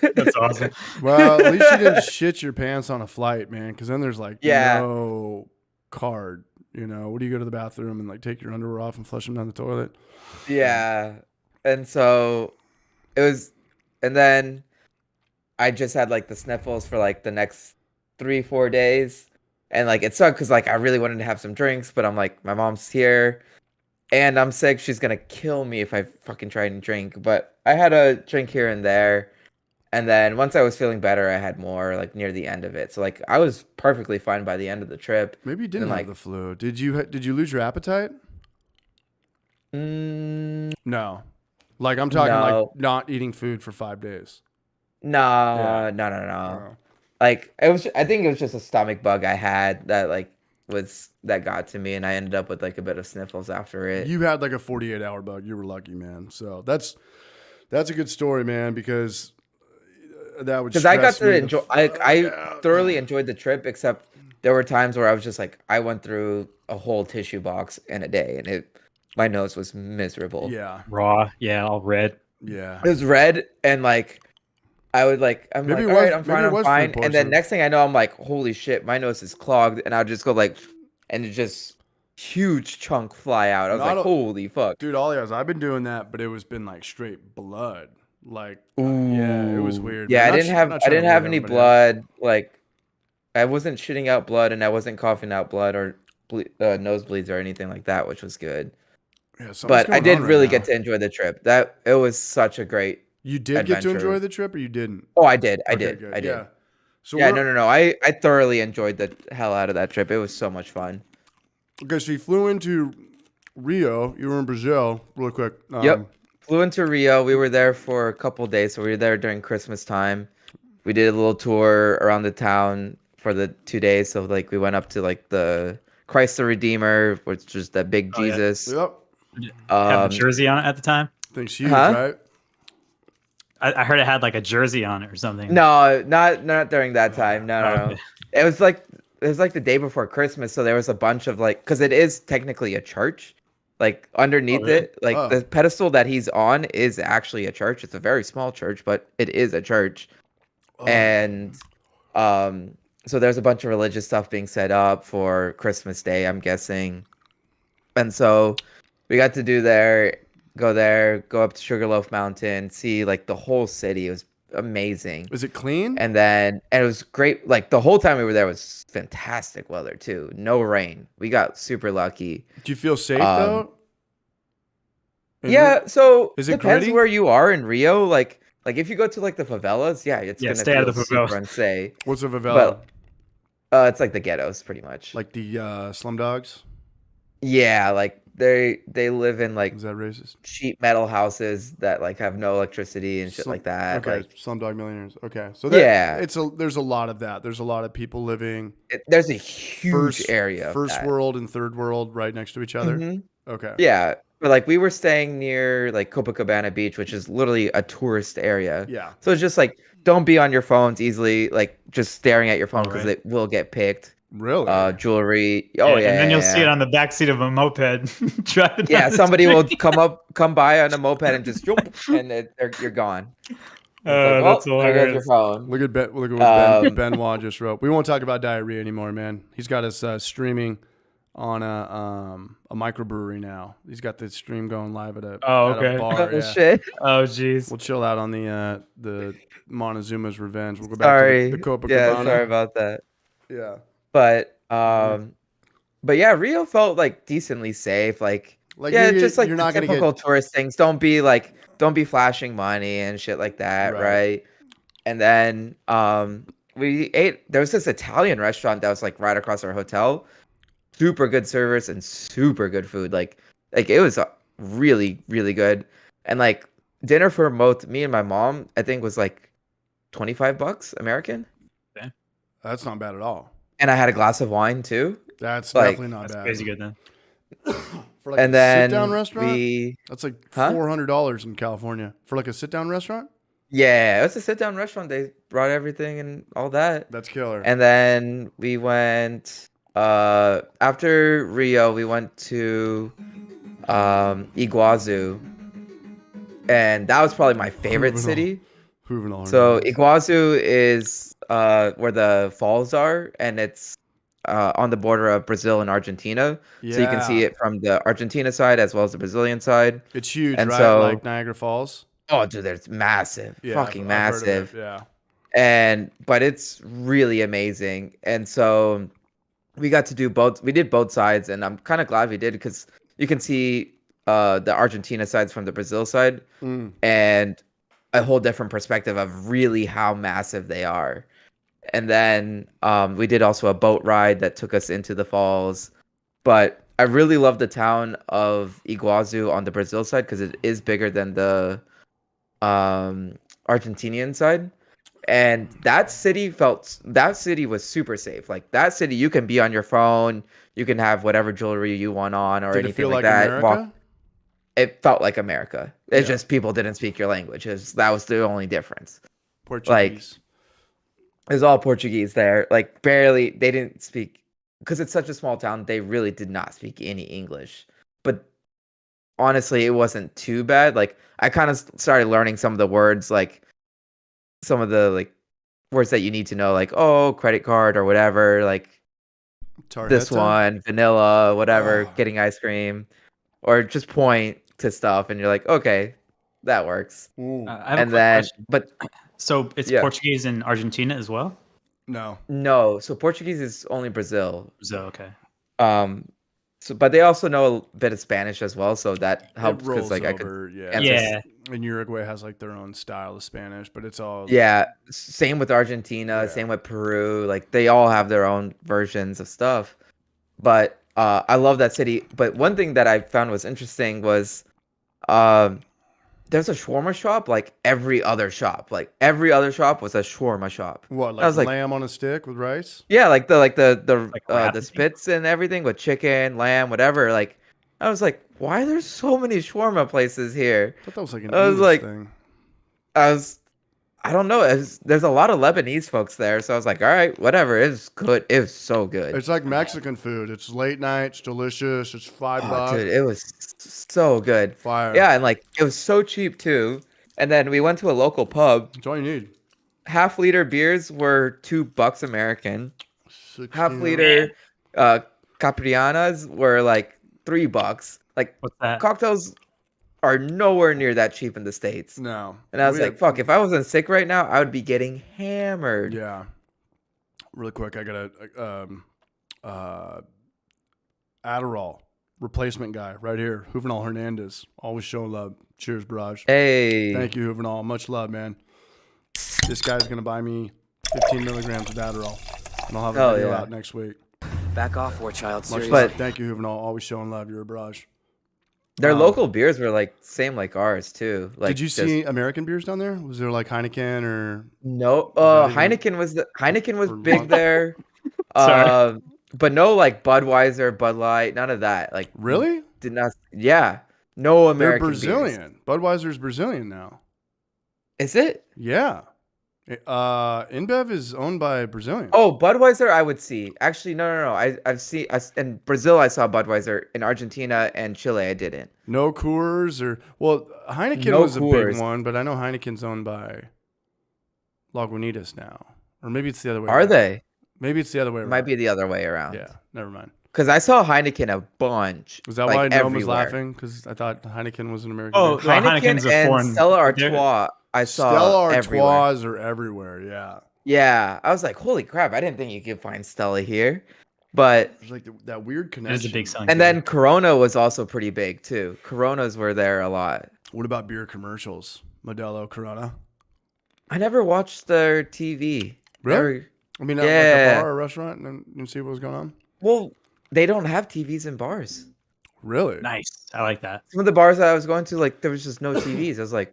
That's awesome. Well, at least you didn't shit your pants on a flight, man. Because then there's like no card. You know, what do you go to the bathroom and like take your underwear off and flush them down the toilet? Yeah. And so it was, and then I just had like the sniffles for like the next 3-4 days. And like it sucked because like I really wanted to have some drinks, but I'm like, my mom's here. And I'm sick. She's going to kill me if I fucking try and drink. But I had a drink here and there. And then once I was feeling better, I had more like near the end of it. So like I was perfectly fine by the end of the trip. Maybe you didn't have the flu. Did you lose your appetite? No. Like I'm talking like not eating food for 5 days. No. Like I think it was just a stomach bug I had that like that got to me, and I ended up with like a bit of sniffles after it. You had like a 48-hour bug. You were lucky, man. So that's a good story, man, because that would, because I got to enjoy, I thoroughly enjoyed the trip, except there were times where I was just like, I went through a whole tissue box in a day, and my nose was miserable. Yeah. Raw. Yeah. All red. Yeah. It was red, and like I'm like, all right, I'm fine. And then next thing I know, I'm like, holy shit, my nose is clogged. And I'll just go like, and it just huge chunk fly out. I was like, holy fuck. Dude, I've been doing that, but it was been like straight blood. Like, yeah, it was weird. Yeah, I didn't have any blood. Like, I wasn't shitting out blood, and I wasn't coughing out blood or nosebleeds or anything like that, which was good. Yeah, but I did really get to enjoy the trip. It was such a great. You did get to enjoy the trip, or you didn't? Oh, I did. I did. Yeah. So no. I thoroughly enjoyed the hell out of that trip. It was so much fun. Okay, so you flew into Rio. You were in Brazil, really quick. Yep. Flew into Rio. We were there for a couple days, so we were there during Christmas time. We did a little tour around the town for the 2 days. So like we went up to like the Christ the Redeemer, which is that big Jesus. Yep. Have a jersey on it at the time. Thing's huge, right? I heard it had like a jersey on it or something. No, not during that time. No, Oh, no, no. okay. It was like the day before Christmas, so there was a bunch of like, because it is technically a church. Like underneath really? it, like Oh. the pedestal that he's on is actually a church. It's a very small church, but it is a church. Oh. And so there's a bunch of religious stuff being set up for Christmas Day, I'm guessing. And so we got to go up to Sugarloaf Mountain, see like the whole city. It was amazing. Is it clean? And it was great. Like the whole time we were there was fantastic weather too. No rain. We got super lucky. Do you feel safe though? In Yeah, so Is it depends gritty? where you are in Rio. Like if you go to like the favelas, yeah, it's Yeah, gonna stay out of feel the favela. super unsafe. What's a favela? But it's like the ghettos pretty much. Like the slum dogs? Yeah, like they live in like Is that racist? sheet metal houses that like have no electricity and shit like that. Okay, Like Slumdog Millionaires. Okay, so Yeah. there's a lot of that. There's a lot of people living there's a huge first area. of first that. world and third world right next to each other. Mhm. Okay. Yeah, but like we were staying near like Copacabana Beach, which is literally a tourist area. Yeah. So it's just like don't be on your phones easily, like just staring at your phone because Alright. it will get picked. Really? Jewelry. Oh yeah. And then you'll yeah, see it yeah. on the back seat of a moped driving. Yeah, down the somebody will street. come by on a moped and just jump, and you're gone. It's like, That's well, there goes your hilarious. phone. Look at what Ben Um, Benoit just wrote. We won't talk about diarrhea anymore, man. He's got us streaming on a microbrewery now. He's got the stream going live at a Oh, at okay. a bar. Oh, Yeah. shit. Oh, jeez. We'll chill out on the Montezuma's Revenge. We'll go back Sorry. to the Copacabana. Yeah, sorry about that. Yeah. But yeah, Rio felt like decently safe. Like yeah, just like you're the not gonna typical get tourist things. Don't be flashing money and shit like that, Right. right? And then we ate. There was this Italian restaurant that was like right across our hotel. Super good service and super good food. Like it was really really good. And like dinner for both me and my mom, I think was like $25 American. That's not bad at all. And I had a glass of wine too. That's Like, definitely not That's bad. crazy good then. For like And a then sit-down restaurant, we that's like Huh? $400 in California for like a sit-down restaurant. Yeah, it was a sit down restaurant. They brought everything and all that. That's killer. And then we went after Rio, we went to Iguazu. And that was probably my favorite Juvenile. city. Juvenile So Hernandez. Iguazu is where the falls are, and it's on the border of Brazil and Argentina. So you can see Yeah. it from the Argentina side as well as the Brazilian side. It's huge, and right? so- Like Niagara Falls. Oh, dude, there's massive, Yeah, fucking I've heard of it, massive. Yeah. But it's really amazing. And so we got to do both. We did both sides, and I'm kind of glad we did because you can see the Argentina sides from the Brazil side, Mm. and a whole different perspective of really how massive they are. And then we did also a boat ride that took us into the falls. But I really love the town of Iguazu on the Brazil side because it is bigger than the Argentinian side. And that city was super safe. Like that city, you can be on your phone, you can have whatever jewelry you want on or Did it anything feel like like that. America? It felt like America. It's Yeah. just people didn't speak your language. That was the only difference. Portuguese. It's all Portuguese there. Like barely, they didn't speak because it's such a small town. They really did not speak any English. But honestly, it wasn't too bad. Like I kind of started learning some of the words, like some of the like words that you need to know, like credit card or whatever, like this Tarjeta? one, vanilla, whatever, Oh. getting ice cream, or just point to stuff, and you're like, okay, that works. Mm. I have a And quick then, question. but So it's Yeah. Portuguese in Argentina as well? No. no, so Portuguese is only Brazil. So okay. So but they also know a bit of Spanish as well, so that helps It because rolls like I could, over, yeah. answer- Yeah. And Uruguay has like their own style of Spanish, but it's all yeah. Same with Argentina, Yeah. same with Peru. Like they all have their own versions of stuff. But I love that city. But one thing that I found was interesting was there's a shawarma shop like every other shop. Like every other shop was a shawarma shop. What, I was like like- lamb on a stick with rice? Yeah, like the wrapping? the spits and everything with chicken, lamb, whatever. Like I was like, why are there so many shawarma places here? I thought that was like an I was English like- thing. I don't know. There's a lot of Lebanese folks there, so I was like, all right, whatever. It was good. It was so good. It's like Mexican food. It's late night. It's delicious. It's $5. Oh, dude, it was so good. Fire. Yeah, and like it was so cheap too. And then we went to a local pub. That's all you need. Half-liter beers were $2 American. 16 Half-liter Caprianas were like $3. Like What's that? cocktails are nowhere near that cheap in the States. No. And I was We like, had- fuck, if I wasn't sick right now, I would be getting hammered. Yeah. Really quick, I got a Adderall replacement guy right here, Juvenal Hernandez. Always showing love. Cheers, Barrage. Hey. Thank you, Juvenal. Much love, man. This guy's gonna buy me 15 milligrams of Adderall, and I'll have a Hell video yeah. out next week. Back off, war child. Much Seriously. love. Thank you, Juvenal. Always showing love. You're a Barrage. Their local beers were like same like ours too. Like Did you just- see American beers down there? Was there like Heineken or? No, that even- Heineken was or big Mon- there. Sorry. But no like Budweiser, Bud Light, none of that. Like Really? did not. Yeah, no They're American beers. Brazilian. Budweiser's Brazilian now. Is it? Yeah. InBev is owned by Brazilians. Oh, Budweiser, I would see. Actually, no. I've seen in Brazil. I saw Budweiser. In Argentina and Chile, I didn't. No Coors or Heineken No was a Coors. big one, but I know Heineken's owned by Lagunitas now, or maybe it's the other way. Are around. they? Maybe it's the other way. It Around. might be the other way around. Yeah, never mind. Because I saw Heineken a bunch. Was that like, why Noam was everywhere. laughing? Because I thought Heineken was an American. Oh, beer. well, Heineken Heineken's a and foreign- Stella they're- Artois. I saw Stella everywhere. Artois are everywhere. Yeah, Yeah, I was like, holy crap! I didn't think you could find Stella here, but there's like that weird It connection. is a big selling. and beer. then Corona was also pretty big too. Coronas were there a lot. What about beer commercials? Modelo, Corona. I never watched their TV. Really? Never- I mean, at like Yeah. a bar or restaurant, and you see what was going on. Well, they don't have TVs in bars. Really? Nice. I like that. Some of the bars that I was going to, like, there was just no TVs. I was like,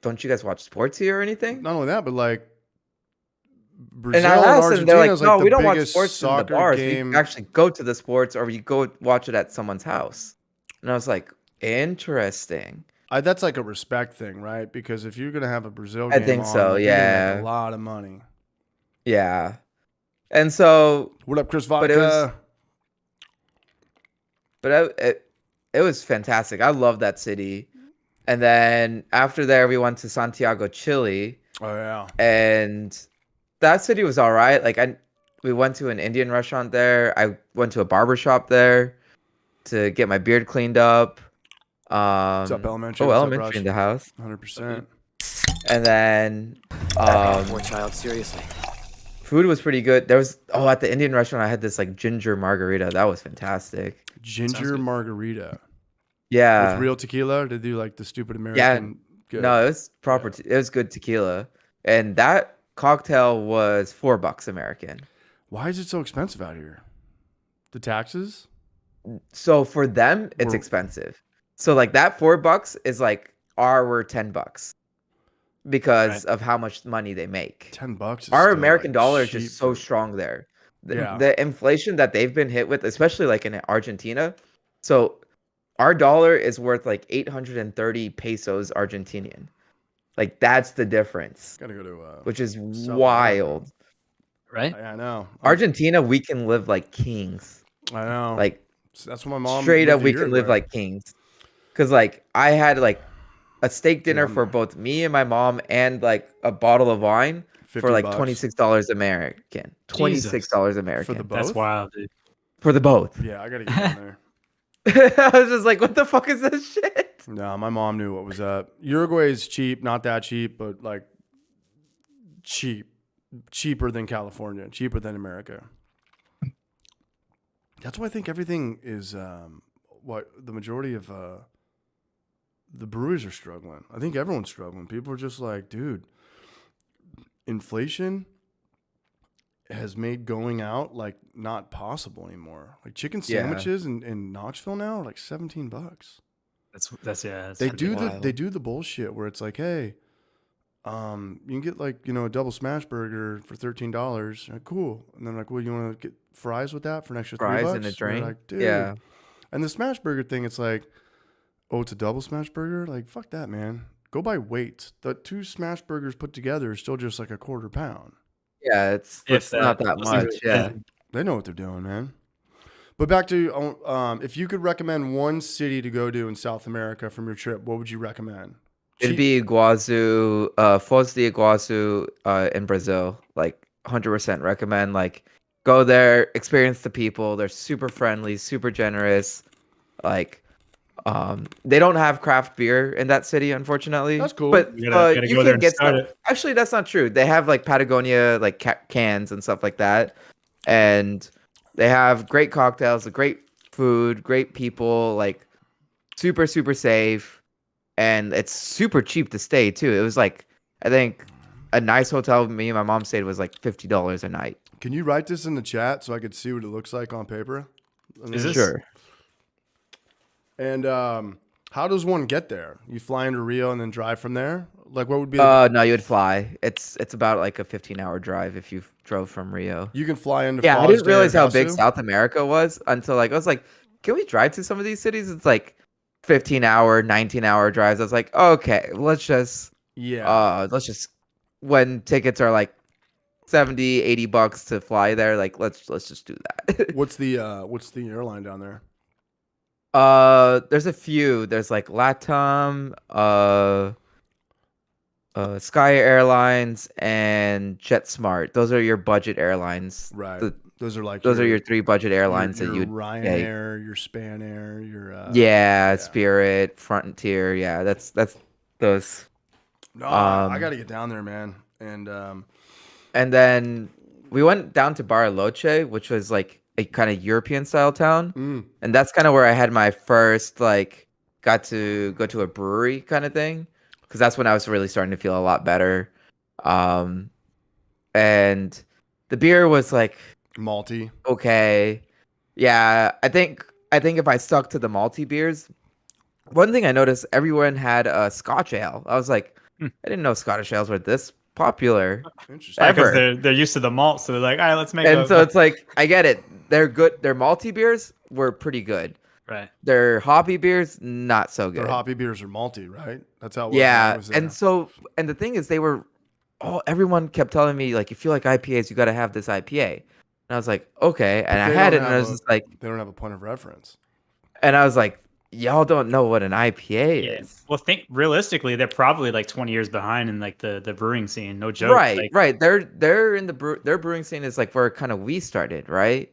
don't you guys watch sports here or anything? Not only that, but like Brazil And I and asked them, Argentina they're like, is no, like the we don't watch biggest sports in the soccer bars. game. We actually go to the sports, or we go watch it at someone's house. And I was like, interesting. That's like a respect thing, right? Because if you're gonna have a Brazil I game think on, so, you're gonna yeah. make a lot of money. Yeah. And so, What up, Chris But it was- Vodka? it was fantastic. I love that city. And then after there, we went to Santiago, Chile. Oh yeah. And that city was all right. Like we went to an Indian restaurant there. I went to a barber shop there to get my beard cleaned up. What's up, Elementary? Oh, What's up, Elementary Rush? in the house. 100%. And then Back off, war child. Seriously. food was pretty good. There was at the Indian restaurant I had this like ginger margarita. That was fantastic. Ginger good. margarita Yeah. with real tequila. Or did they do like the stupid American? Good. No, it was proper. It was good tequila. And that cocktail was $4 American. Why is it so expensive out here? The taxes? So for them, it's We're- expensive. So like that $4 is like our $10 because of how much money they make. $10. Is Our still, American like, dollar is cheap just so for- strong there. Yeah. The inflation that they've been hit with, especially like in Argentina. So our dollar is worth like 830 pesos Argentinian. Like that's the difference, Gotta go to. which is South wild. Right? I know. Argentina, we can live like kings. I know. Like That's what my mom. straight lived up, a we year can live ago. like kings. Cause like I had like a steak dinner Damn. for both me and my mom, and like a bottle of wine for like $50 $26 American. $26 American for the both. That's wild, dude. for the both. Yeah, I gotta get down there. I was just like, what the fuck is this shit? No, my mom knew what was up. Uruguay is cheap, not that cheap, but like cheaper than California, cheaper than America. That's why I think everything is what the majority of the breweries are struggling. I think everyone's struggling. People are just like, dude, inflation has made going out like not possible anymore. Like chicken Yeah. sandwiches in Knoxville now are like $17. That's yeah. That's They pretty do wild. they do the bullshit where it's like, hey, you can get like, a double smash burger for $13. Like, cool. And then like, well, you want to get fries with that for an extra Fries $3? and a They're drink. Like, dude. Yeah. And the smash burger thing, it's like, oh, it's a double smash burger. Like, fuck that, man. go by weight. The 2 smash burgers put together is still just like a quarter pound. Yeah, it's not that Those things much. are Yeah. thin. They know what they're doing, man. But back to if you could recommend one city to go to in South America from your trip, what would you recommend? It'd be Iguazu, Foz de Iguazu, in Brazil. Like 100% recommend. Like go there, experience the people. They're super friendly, super generous. Like they don't have craft beer in that city, unfortunately. That's cool. But You gotta you go there can and get start stuff. it. Actually, that's not true. They have like Patagonia like cans and stuff like that, and they have great cocktails, great food, great people. Like super super safe, and it's super cheap to stay too. It was like I think a nice hotel me and my mom stayed was like $50 a night. Can you write this in the chat so I could see what it looks like on paper? Is this- Sure. And how does one get there? You fly into Rio and then drive from there? Like what would be the, No, you would fly. It's about like a 15-hour drive if you drove from Rio. you can fly into Yeah, I Foz didn't de realize how big Iguazu? South America was until like I was like, can we drive to some of these cities? It's like 15-hour, 19-hour drives. I was like, okay, let's just when tickets are like 70, $80 to fly there, like let's just do that. What's the airline down there? There's a few. There's like LATAM, Sky Airlines, and JetSmart. Those are your budget airlines. Right. The- those are like Those are your 3 budget airlines your that you'd Ryanair, your Spanair, your yeah, Spirit, Frontier. Yeah, that's those. No, I Um, got to get down there, man. And then we went down to Bariloche, which was like a kind of European style town, and that's kind of where I had my first like got to go to a brewery kind of thing, because that's when I was really starting to feel a lot better. And the beer was like malty. okay, yeah. I think if I stuck to the malty beers, one thing I noticed everyone had a Scotch ale. I was like, I didn't know Scottish ales were this popular. Interesting. Because Ever. they're used to the malt, so they're like, all right, let's make. And so it's like I get it. They're good. Their malty beers were pretty good. right. Their hoppy beers not so good. Their hoppy beers are malty, right? That's how it was. when I Yeah, was there. and the thing is, they were. Oh, everyone kept telling me like, if you like IPAs, you got to have this IPA. And I was like, okay, and I they had don't it, and I have was a- just like, they don't have a point of reference. and I was like, y'all don't know what an IPA Yeah. is. Well, think realistically, they're probably like 20 years behind in like the brewing scene. No joke. Right, Like, right. They're in their brewing scene is like where kind of we started, right?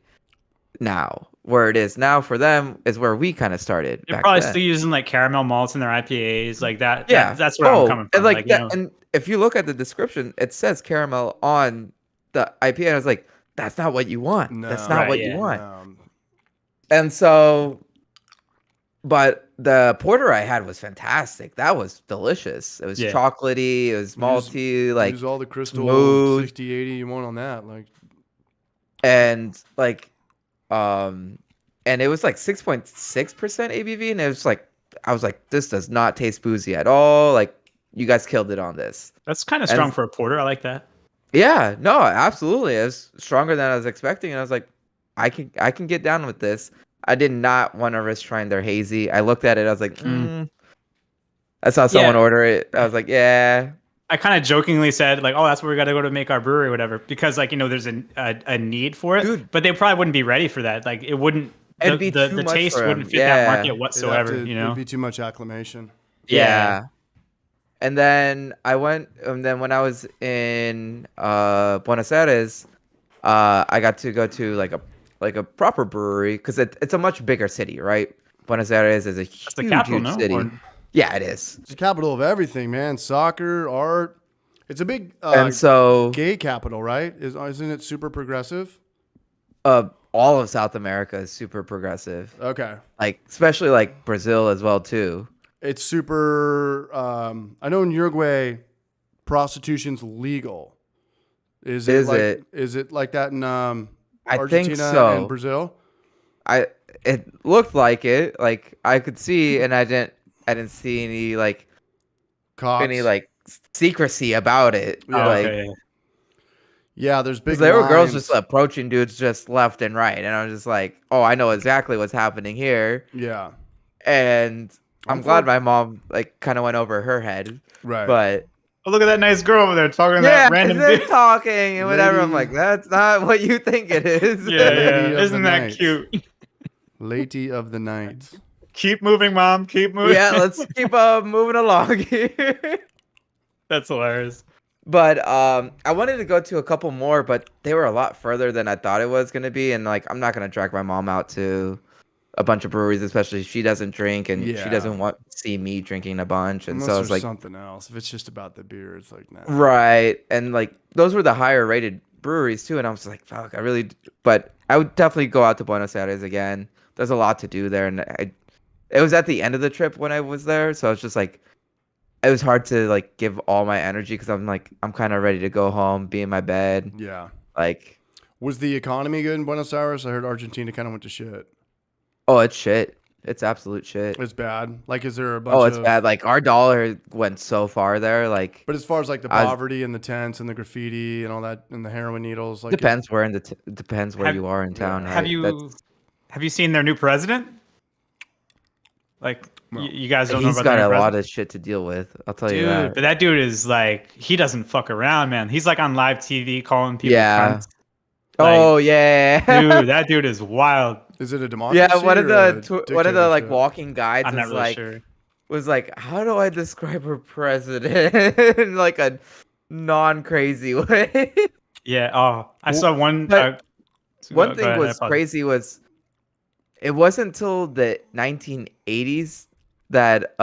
Now, where it is now for them is where we kind of started. They're back probably then. still using like caramel malts in their IPAs, like that. Yeah, that's where I'm coming from. And like you that, know. and if you look at the description, it says caramel on the IPA. And I was like, that's not what you want. That's No. not Right, what yeah. you want. And so, but the porter I had was fantastic. That was delicious. It was Yeah. chocolately. It was malty. Like use all the crystal smooth. 60, 80 you want on that. Like and like and it was like 6.6% ABV, and it was like I was like, this does not taste boozy at all. Like you guys killed it on this. That's kind of and- strong for a porter. I like that. Yeah, no, absolutely. It was stronger than I was expecting, and I was like, I can get down with this. I did not want to risk trying their hazy. I looked at it, I was like, I saw someone Yeah. order it. I was like, yeah. I kind of jokingly said like, "Oh, that's where we got to go to make our brewery, or whatever," because like there's a need for it. Dude. But they probably wouldn't be ready for that. Like it wouldn't. It'd be the too much taste for 'em. wouldn't fit that Yeah. market whatsoever. it'd be too much acclimation. Yeah. And then when I was in Buenos Aires, I got to go to like a proper brewery because it's a much bigger city, right? Buenos Aires is a That's the huge, capital, huge no? city. Or- Yeah, it is. It's the capital of everything, man. Soccer, art. It's a big And so gay capital, right? Isn't it super progressive? all of South America is super progressive. Okay. Like especially like Brazil as well too. It's super. I know in Uruguay, prostitution's legal. Is it like that in I Argentina think so. and Brazil? It looked like it. Like I could see, and I didn't see any like Cops. any like secrecy about it. Yeah. Like okay. Yeah, there's big. 'cause there were girls lines. just approaching dudes just left and right, and I was just like, oh, I know exactly what's happening here. Yeah. And I'm glad my mom like kind of went over her head. Right. But Oh, look at that nice girl over there talking to yeah, that random they're dude. talking and whatever. I'm Lady- like, that's not what you think it is. Yeah, Lady yeah. of the Isn't that night. cute? Lady of the night. Keep moving, mom. Keep moving. Yeah, let's keep moving along here. That's hilarious. But I wanted to go to a couple more, but they were a lot further than I thought it was gonna be, and like I'm not gonna drag my mom out to a bunch of breweries, especially if she doesn't drink and she Yeah. doesn't want to see me drinking a bunch. And Unless so there's it's like something else. If it's just about the beer, it's like, nah. right, and like those were the higher rated breweries too, and I was like, fuck, I really. But I would definitely go out to Buenos Aires again. There's a lot to do there, and it was at the end of the trip when I was there, so it's just like. It was hard to like give all my energy because I'm kind of ready to go home, be in my bed. Yeah. Like, Was the economy good in Buenos Aires? I heard Argentina kind of went to shit. oh, it's shit. It's absolute shit. It's bad. Like, is there a bunch Oh, it's of... bad. Like our dollar went so far there. Like, But as far as like the I was- poverty and the tents and the graffiti and all that and the heroin needles, like depends where in the depends where Have- you are in town. Have right? you seen their new president? Like No. you guys don't know He's about got their a new lot president? of shit to deal with. I'll tell you Dude, that. but that dude is like he doesn't fuck around, man. He's like on live TV calling people Yeah. cunts. Oh yeah, Dude, that dude is wild. is it a democracy? yeah. One of or the a one of the like dictatorship? walking guides I'm not was really like sure. was like, how do I describe a president in like a non-crazy way? Yeah. Oh, I saw one. but One go thing ahead, I was apologize. crazy was it wasn't until the 1980s that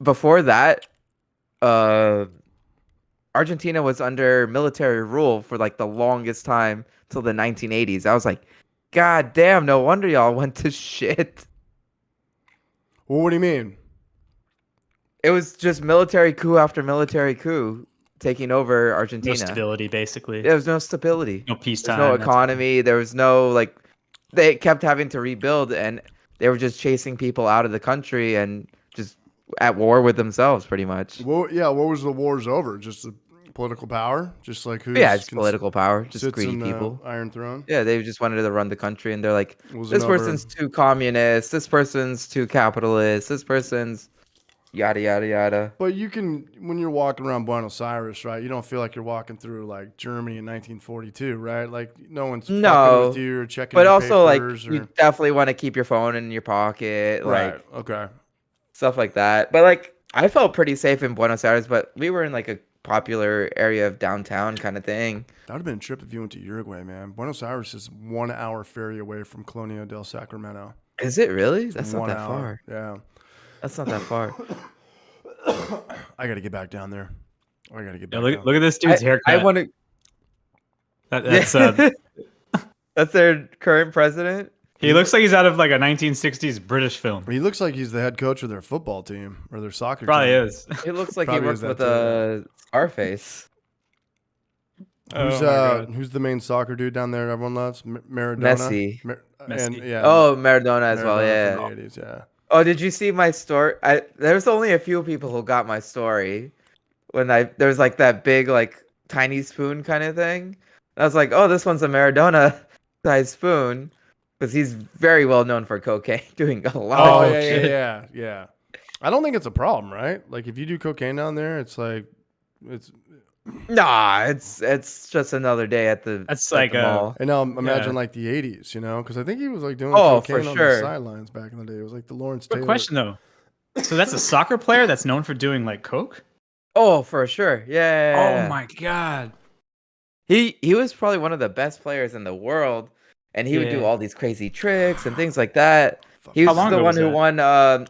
before that Argentina was under military rule for like the longest time till the 1980s. I was like, God damn, no wonder y'all went to shit. Well, what do you mean? It was just military coup after military coup taking over No Argentina. stability, basically. There was no stability. No There's peacetime. no that's- economy. There was no like they kept having to rebuild and they were just chasing people out of the country and just at war with themselves pretty much. Well, yeah. What was the wars over? Just the political power? Just like who's Yeah, it's political power, just sits greedy in the people. Iron Throne? Yeah, they just wanted to run the country and they're like, Was this it over- person's too communist, this person's too capitalist, this person's yada yada yada. But you can, when you're walking around Buenos Aires, right? You don't feel like you're walking through like Germany in 1942, right? Like no one's fucking No, with you or checking. But your also like papers you or... definitely want to keep your phone in your pocket, right? like Okay. stuff like that. But like I felt pretty safe in Buenos Aires, but we were in like a popular area of downtown kind of thing. That would have been a trip if you went to Uruguay, man. Buenos Aires is 1 hour ferry away from Colonia del Sacramento. Is it really? That's not 1 that hour. far. Yeah. That's not that far. I got to get back down there. I got to get Yeah, back look, down. look at this dude's haircut. I want to. That's That's their current president. he looks like he's out of like a 1960s British film. He looks like he's the head coach of their football team or their soccer Probably team. is. He looks like he Probably works is that with a Scarface. Who's, Oh my God. who's the main soccer dude down there everyone loves? Maradona? Messi. And, Messi. yeah, Oh, Maradona as well. Maradona Yeah. from the 80s, yeah. Oh, did you see my story? There's only a few people who got my story when there was like that big like tiny spoon kind of thing. I was like, oh, this one's a Maradona size spoon because he's very well known for cocaine, doing a lot. Oh, of yeah, shit. yeah. I don't think it's a problem, right? Like, if you do cocaine down there, it's like, it's... Nah, it's just another day at the That's at like the a- mall. And now imagine Yeah. like the 80s, you know? Because I think he was like doing Oh, cocaine for on sure. the sidelines back in the day. It was like the Lawrence Quick Taylor. question though. So that's a soccer player that's known for doing like coke? Oh, for sure. Yeah. Oh my god. He was probably one of the best players in the world, and he would do Yeah. all these crazy tricks and things like that. He How was long the ago one was who that? won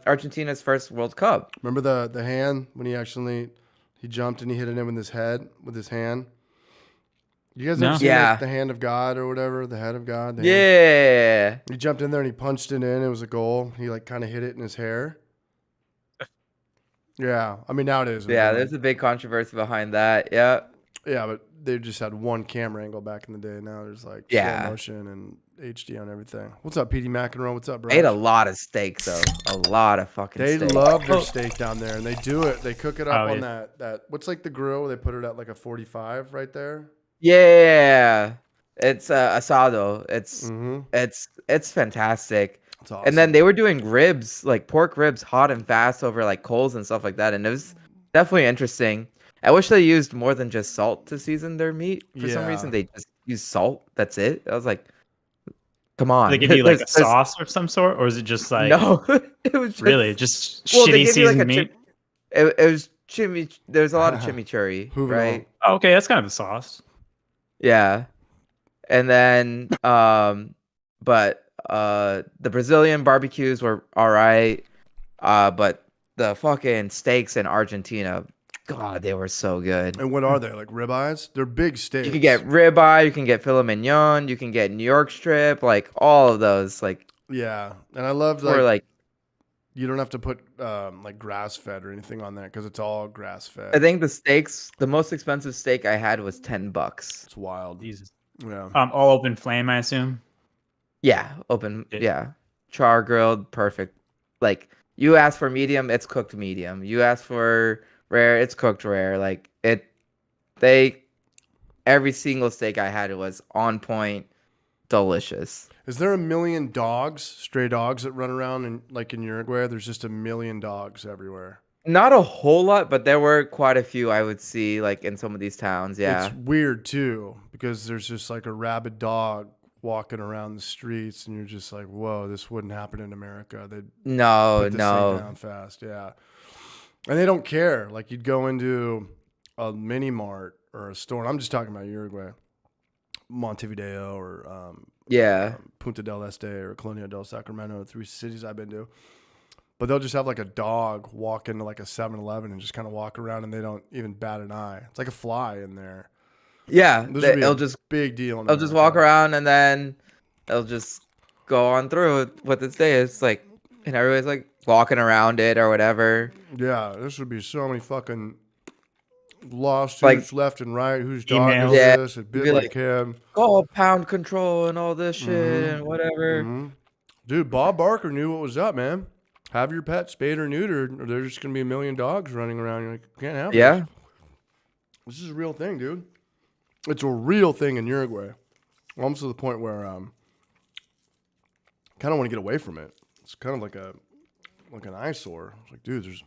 Argentina's first World Cup. Remember the hand when he actually he jumped and he hit it in with his head with his hand. You guys No. ever seen Yeah. like, the hand of God or whatever, the head of God? The hand? Yeah. He jumped in there and he punched it in. It was a goal. He like kind of hit it in his hair. Yeah, I mean nowadays. Yeah, there's a big controversy behind that. Yeah. Yeah, but they just had one camera angle back in the day. Now there's like Yeah. slow motion and HD on everything. What's up, PD McEnroe? What's up, bro? They ate a lot of steak, though. A lot of fucking They steak. love their steak down there, and they do it. They cook it up Oh, on yeah. that. What's like the grill? Where they put it at like a 45 right there. Yeah. It's asado. Mm-hmm. It's fantastic. It's awesome. And then they were doing ribs, like pork ribs, hot and fast over like coals and stuff like that, and it was definitely interesting. I wish they used more than just salt to season their meat. For some reason, they just used salt. That's it. I was like, come Do on. they give you like a There's sauce of some sort, or is it just like no? It was just, really just well, they shitty give you like seasoned a meat? it was There's a lot of chimichurri, Juvenile. right? Oh, okay, that's kind of a sauce. Yeah. And then but the Brazilian barbecues were all right. But the fucking steaks in Argentina, God, they were so good. And what are they? Like ribeyes? They're big steaks. You can get ribeye, you can get filet mignon, you can get New York strip, like all of those, like Yeah, and I love for like you don't have to put like grass fed or anything on that because it's all grass fed. I think the most expensive steak I had was $10. It's wild. Jesus. Yeah. All open flame, I assume. Yeah, open. Yeah. Yeah, char grilled, perfect. Like you ask for medium, it's cooked medium. You ask for rare, it's cooked rare. Like every single steak I had was on point, delicious. Is there a million dogs, stray dogs that run around in Uruguay? There's just a million dogs everywhere. Not a whole lot, but there were quite a few I would see like in some of these towns. Yeah, It's weird too because there's just like a rabid dog walking around the streets, and you're just like, whoa, this wouldn't happen in America. They'd put this thing down fast. Yeah, and they don't care. Like you'd go into a mini mart or a store. And I'm just talking about Uruguay, Montevideo, or Punta del Este or Colonia del Sacramento, 3 cities I've been to. But they'll just have like a dog walk into like a 7-Eleven and just kind of walk around, and they don't even bat an eye. It's like a fly in there. Yeah, It'll just big deal. They'll just walk around and then they'll just go on through with this day. It's like, and everybody's like walking around it or whatever. Yeah, there should be so many fucking lawsuits left and right. Whose dog is Emails. this? It bit like him. Oh, pound control and all this shit and whatever. Mm-hmm. Dude, Bob Barker knew what was up, man. Have your pet spayed or neutered, or there's just gonna be a million dogs running around. You're like, can't have this. This is a real thing, dude. It's a real thing in Uruguay. Almost to the point where kind of want to get away from it. It's kind of like an eyesore. It's like, dude, there's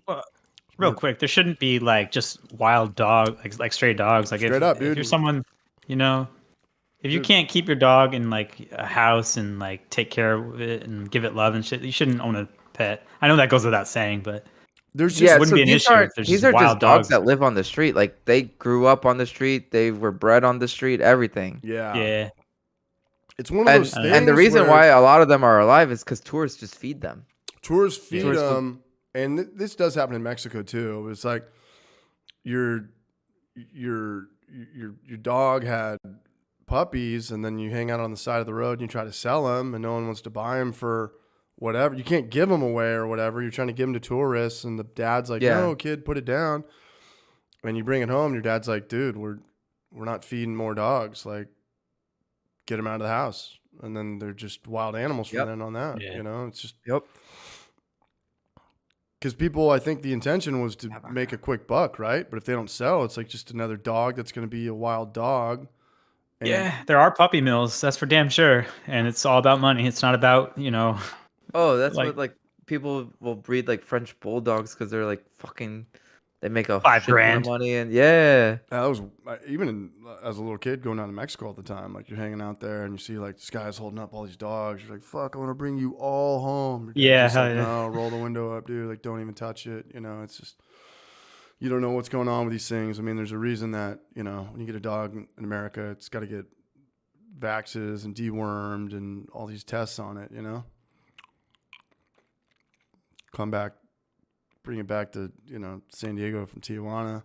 Real quick, there shouldn't be like just wild dog, like stray dogs. Like Straight up, dude. If you're someone, if you can't keep your dog in like a house and like take care of it and give it love and shit, you shouldn't own a pet. I know that goes without saying, but there's just wouldn't be an issue if there's these just are wild just dogs dogs that live on the street. Like they grew up on the street, they were bred on the street, everything. yeah. It's one of those things. And the reason why a lot of them are alive is because tourists just feed them. Tourists feed them, and this does happen in Mexico too. It's like your dog had puppies, and then you hang out on the side of the road and you try to sell them, and no one wants to buy them for whatever. You can't give them away or whatever. You're trying to give them to tourists, and the dad's like, "No, kid, put it down." And you bring it home, and your dad's like, "Dude, we're not feeding more dogs. Like, get them out of the house." And then they're just wild animals from then on out. Yeah. You know, it's just because people, I think the intention was to make a quick buck, right? But if they don't sell, it's like just another dog that's going to be a wild dog. And Yeah, there are puppy mills. That's for damn sure. And it's all about money. It's not about, Oh, that's Like- what like people will breed like French bulldogs because they're like fucking. They make a $5 shit ton of grand. money and that was even as a little kid going down to Mexico all the time. Like you're hanging out there and you see like this guy's holding up all these dogs. You're like, "Fuck, I want to bring you all home." Your dad's Yeah, just hell like, yeah. No, roll the window up, dude. Like, don't even touch it. You know, it's just you don't know what's going on with these things. I mean, there's a reason that when you get a dog in America, it's got to get vaxes and dewormed and all these tests on it. Come back. Bring it back to San Diego from Tijuana.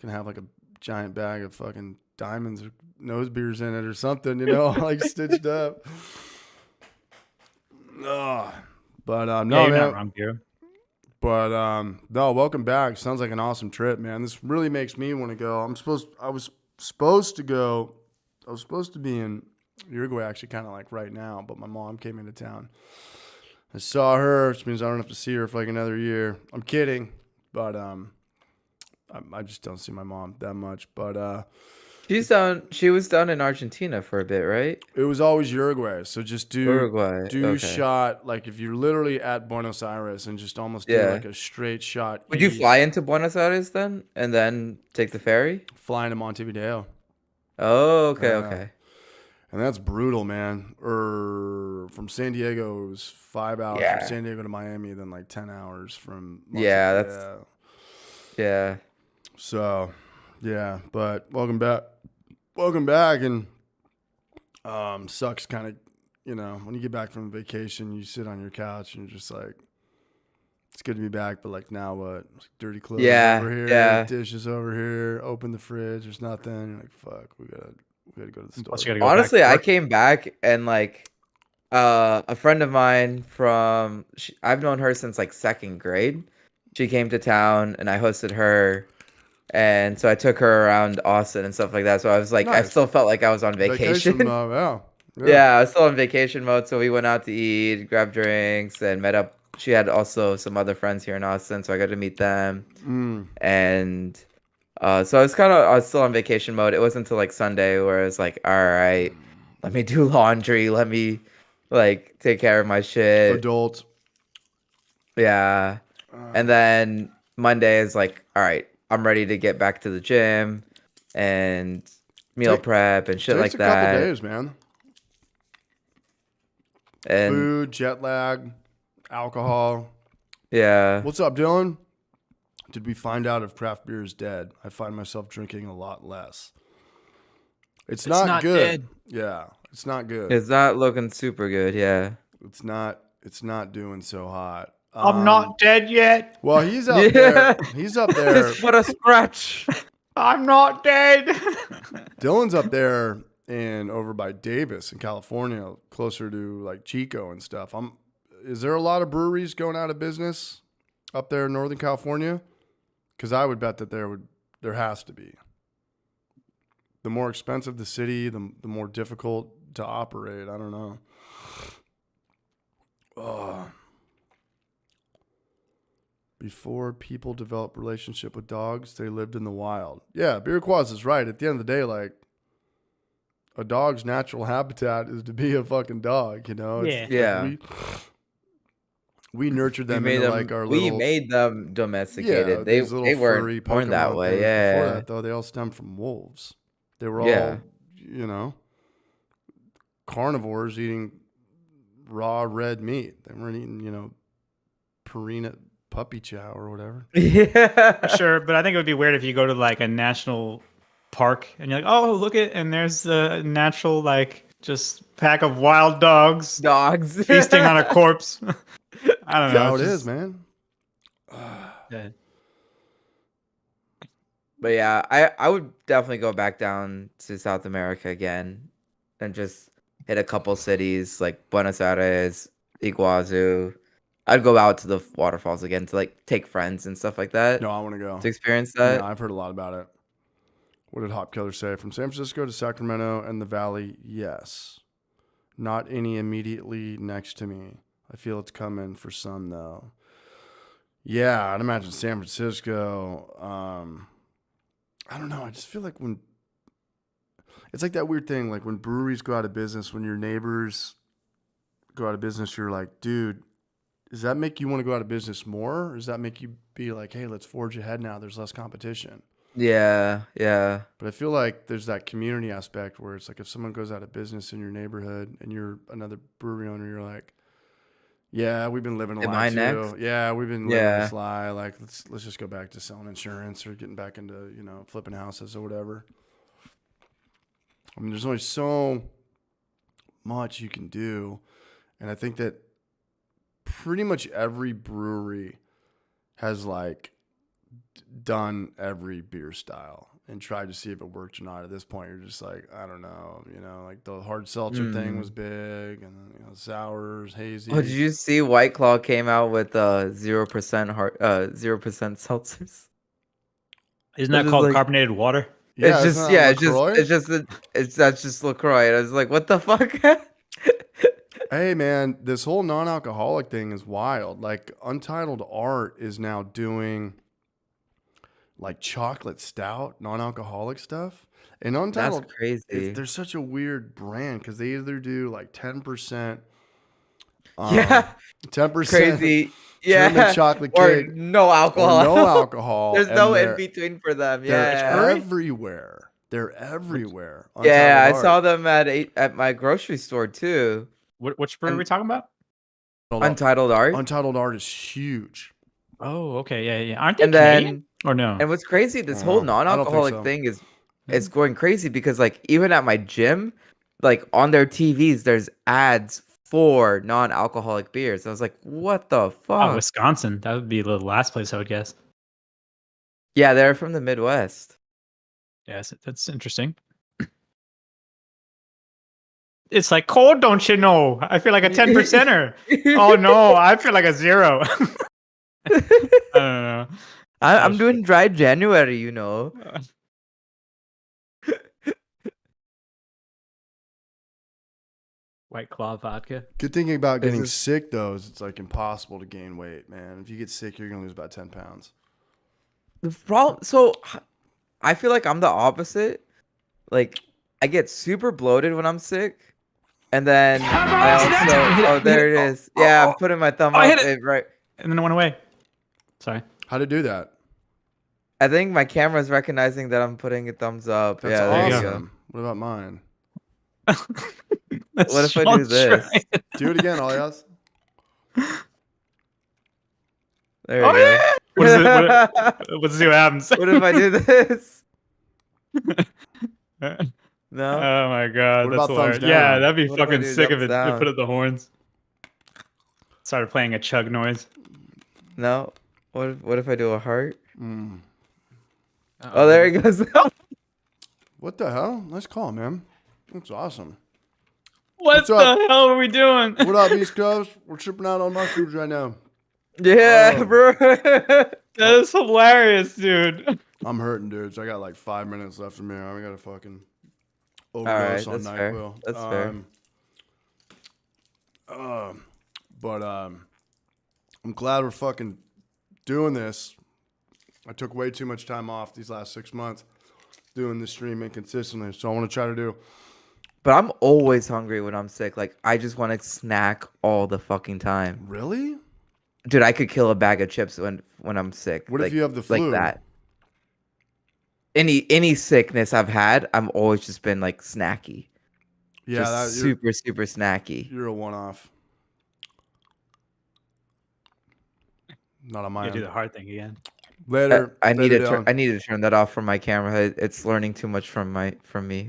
Gonna have like a giant bag of fucking diamonds or nose beers in it or something, like stitched up. No, but no, you're man. not wrong, Bureau. But no, welcome back. Sounds like an awesome trip, man. This really makes me want to go. I was supposed to be in Uruguay actually, kind of like right now, but my mom came into town. I saw her, which means I don't have to see her for like another year. I'm kidding, but I just don't see my mom that much. But She was down in Argentina for a bit, right? It was always Uruguay. So just do Uruguay. Okay. shot like if you're literally at Buenos Aires and just almost do Yeah. like a straight shot. Would you east, fly into Buenos Aires then, and then take the ferry? flying to Montevideo? Oh, okay, Yeah. okay. And that's brutal, man. Or from San Diego, it was 5 hours Yeah. from San Diego to Miami, then like 10 hours from. Yeah, that's- Yeah. So, yeah, but welcome back. Welcome back, and sucks kind of, when you get back from vacation, you sit on your couch and you're just like, it's good to be back, but like now what? Dirty clothes over here, Yeah. dishes over here, open the fridge, there's nothing. You're like, fuck, we gotta go to the store. Plus you gotta go Honestly, back to I work. came back and like a friend of mine I've known her since like second grade. She came to town and I hosted her, and so I took her around Austin and stuff like that. So I was like, I Nice. still felt like I was on vacation. Yeah. Yeah, I was still on vacation mode. So we went out to eat, grabbed drinks, and met up. She had also some other friends here in Austin, so I got to meet them. And so I was still on vacation mode. It wasn't until like Sunday where I was like, all right, let me do laundry. Let me like take care of my shit. Adult. Yeah. And then Monday is like, all right, I'm ready to get back to the gym and meal prep and shit like Takes a couple that. days, man. And Food, jet lag, alcohol. yeah. What's up, Dylan? Did we find out if craft beer is dead? I find myself drinking a lot less. It's not good. dead. Yeah, it's not good. It's not looking super good, yeah. It's not doing so hot. I'm not dead yet. Well, he's up Yeah. there. He's up there. It's but a scratch. I'm not dead. Dylan's up there and over by Davis in California, closer to like Chico and stuff. Is there a lot of breweries going out of business up there in Northern California? Because I would bet that there has to be. The more expensive the city, the more difficult to operate. I don't know. Before people develop relationship with dogs, they lived in the wild. Yeah, Beer Quaz is right. At the end of the day, like, a dog's natural habitat is to be a fucking dog, you know? Yeah. Like, Yeah. we nurtured them we into like our little. made them domesticated. They these little they furry weren't born that Pokemon way. things. Yeah. Before that, though, they all stemmed from wolves. They were Yeah. all, carnivores eating raw red meat. They weren't eating, Purina puppy chow or whatever. Yeah. Sure, but I think it would be weird if you go to like a national park and you're like, oh, look and there's a natural like just pack of wild dogs Dogs feasting on a corpse. I don't That's know. how it it's is, just- man. Yeah. But yeah, I would definitely go back down to South America again and just hit a couple cities like Buenos Aires, Iguazu. I'd go out to the waterfalls again to like take friends and stuff like that No, I want to go. to experience that. Yeah, I've heard a lot about it. What did Hop Killer say? From San Francisco to Sacramento and the Valley, yes. Not any immediately next to me. I feel it's coming for some, though. Yeah, I'd imagine San Francisco. I don't know. I just feel like it's like that weird thing, like when breweries go out of business, when your neighbors go out of business, you're like, dude, does that make you want to go out of business more? Or does that make you be like, hey, let's forge ahead now? There's less competition. Yeah, yeah. But I feel like there's that community aspect where it's like if someone goes out of business in your neighborhood and you're another brewery owner, you're like, yeah, we've been living a Am lie I too. next? Yeah, we've been living Yeah. this lie. Like let's just go back to selling insurance or getting back into, flipping houses or whatever. I mean, there's only so much you can do. And I think that pretty much every brewery has like done every beer style and tried to see if it worked or not. At this point, you're just like, I don't know, like the hard seltzer thing was big, and then, sours, hazy. Oh, did you see White Claw came out with 0% seltzers? Isn't that This is called like- carbonated water? Yeah, it's isn't just that yeah, LaCroix? that's just LaCroix. And I was like, what the fuck? Hey man, this whole non-alcoholic thing is wild. Like Untitled Art is now doing like chocolate stout, non-alcoholic stuff. And That's Untitled, crazy. they're such a weird brand because they either do like 10%, Yeah, 10% crazy. German Yeah, chocolate or cake no or alcohol. no alcohol. There's and no in between for them. they're Yeah. everywhere. They're everywhere. Yeah, I Untitled saw Art. them at my grocery store too. Which brewery are And- we talking about? Untitled Art. Untitled Art is huge. Oh, okay, yeah. Aren't they And Canadian? then Or no? and what's crazy, this whole I don't think non-alcoholic so. thing is going crazy because like even at my gym, like on their TVs, there's ads for non-alcoholic beers. I was like, what the Oh, fuck? Wisconsin. That would be the last place I would guess. Yeah, they're from the Midwest. Yes, that's interesting. It's like cold, don't you know? I feel like a 10%er. Oh no, I feel like a 0. I don't know. I'm doing dry January, you know. White Claw vodka. Good thing about This getting is- sick though is it's like impossible to gain weight, man. If you get sick, you're gonna lose about 10 pounds. The problem, so I feel like I'm the opposite. Like I get super bloated when I'm sick, and then I also there it is. Yeah, I'm putting my thumb I up hit it. right. And then it went away. Sorry. How to do that? I think my camera's recognizing that I'm putting a thumbs up. That's Yeah, there you go. awesome. What about mine? What if I do this? Do it again, Alias. There you Oh, go. yeah. What is it? Let's see what happens. What if I do this? Oh No. my god, What that's about thumbs hilarious. down? Yeah, that'd be What if I fucking do sick if thumbs it down? put it the horns. Started playing a chug noise. No. What if I do a heart? Mm. Oh, there he goes. What the hell? Nice call, man. That's awesome. What What's the up? hell are we doing? What up, East Coast? We're tripping out on mushrooms right now. Yeah, Oh. bro. That is hilarious, dude. I'm hurting, dudes. I got like 5 minutes left in me. I got to fucking right, overdose on that's fair. NyQuil. That's fair. But I'm glad we're fucking doing this. I took way too much time off these last 6 months doing this streaming consistently. So I want to try to do. But I'm always hungry when I'm sick. Like I just want to snack all the fucking time. Really? Dude, I could kill a bag of chips when I'm sick. What if like, you have the flu? like that? Any sickness I've had, I'm always just been like snacky. Yeah, Just super snacky. you're a one-off. Not on my You do end. the hard thing again. Later. I need later to down. I need to turn that off from my camera. It's learning too much from me.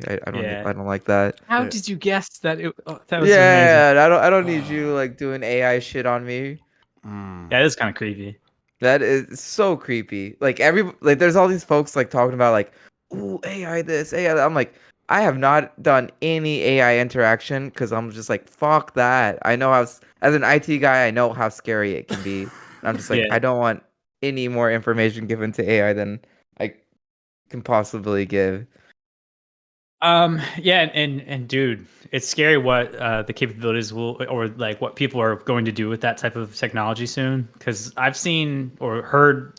Yeah. I don't like that. How Yeah. did you guess that? That was amazing. Yeah, I don't need you like doing AI shit on me. Mm. Yeah, it is kind of creepy. That is so creepy. Like there's all these folks like talking about like, ooh, AI this, AI that. I'm like, I have not done any AI interaction because I'm just like, fuck that. I know as an IT guy, I know how scary it can be. And I'm just like, Yeah. I don't want any more information given to AI than I can possibly give. Yeah, and dude, it's scary what the capabilities will, or like what people are going to do with that type of technology soon. Because I've seen or heard,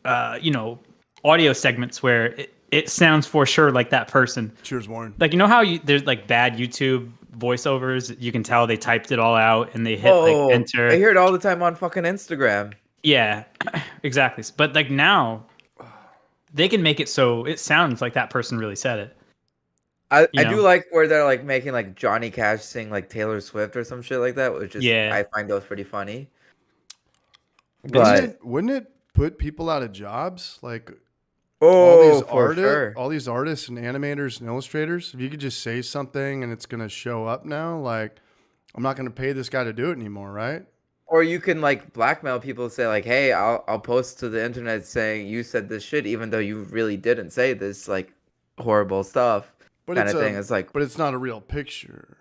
audio segments where it sounds for sure like that person. Cheers, Warren. Like, you know how there's like bad YouTube voiceovers, you can tell they typed it all out and they hit like enter. I hear it all the time on fucking Instagram. Yeah, exactly. But like now, they can make it so it sounds like that person really said it. I You do know? like where they're like making like Johnny Cash sing like Taylor Swift or some shit like that, which is Yeah. I find those pretty funny. But Wouldn't it put people out of jobs? Like oh, for sure. all these artists and animators and illustrators. If you could just say something and it's gonna show up now, like I'm not gonna pay this guy to do it anymore, right? Or you can like blackmail people, say like, "Hey, I'll post to the internet saying you said this shit, even though you really didn't say this like horrible stuff." But Kind it's of thing. It's like, but it's not a real picture.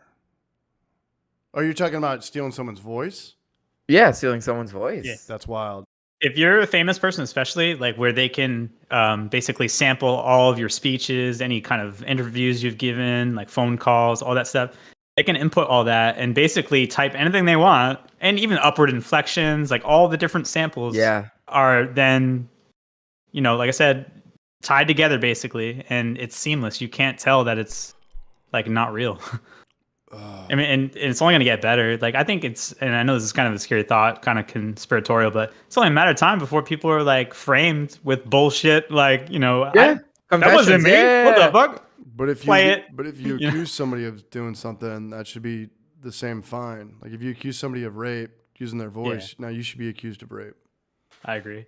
Are you talking about stealing someone's voice? yeah, stealing someone's voice. Yeah. That's wild. If you're a famous person, especially like where they can basically sample all of your speeches, any kind of interviews you've given, like phone calls, all that stuff, they can input all that and basically type anything they want, and even upward inflections, like all the different samples Yeah. are then, like I said, tied together basically, and it's seamless. You can't tell that it's like not real. I mean, and it's only going to get better. Like, I think and I know this is kind of a scary thought, kind of conspiratorial, but it's only a matter of time before people are like framed with bullshit. Like, Yeah. that wasn't me. What the fuck? But if Play you it. but if you You know? accuse somebody of doing something, that should be the same fine. Like if you accuse somebody of rape using their voice, now you should be accused of rape. I agree.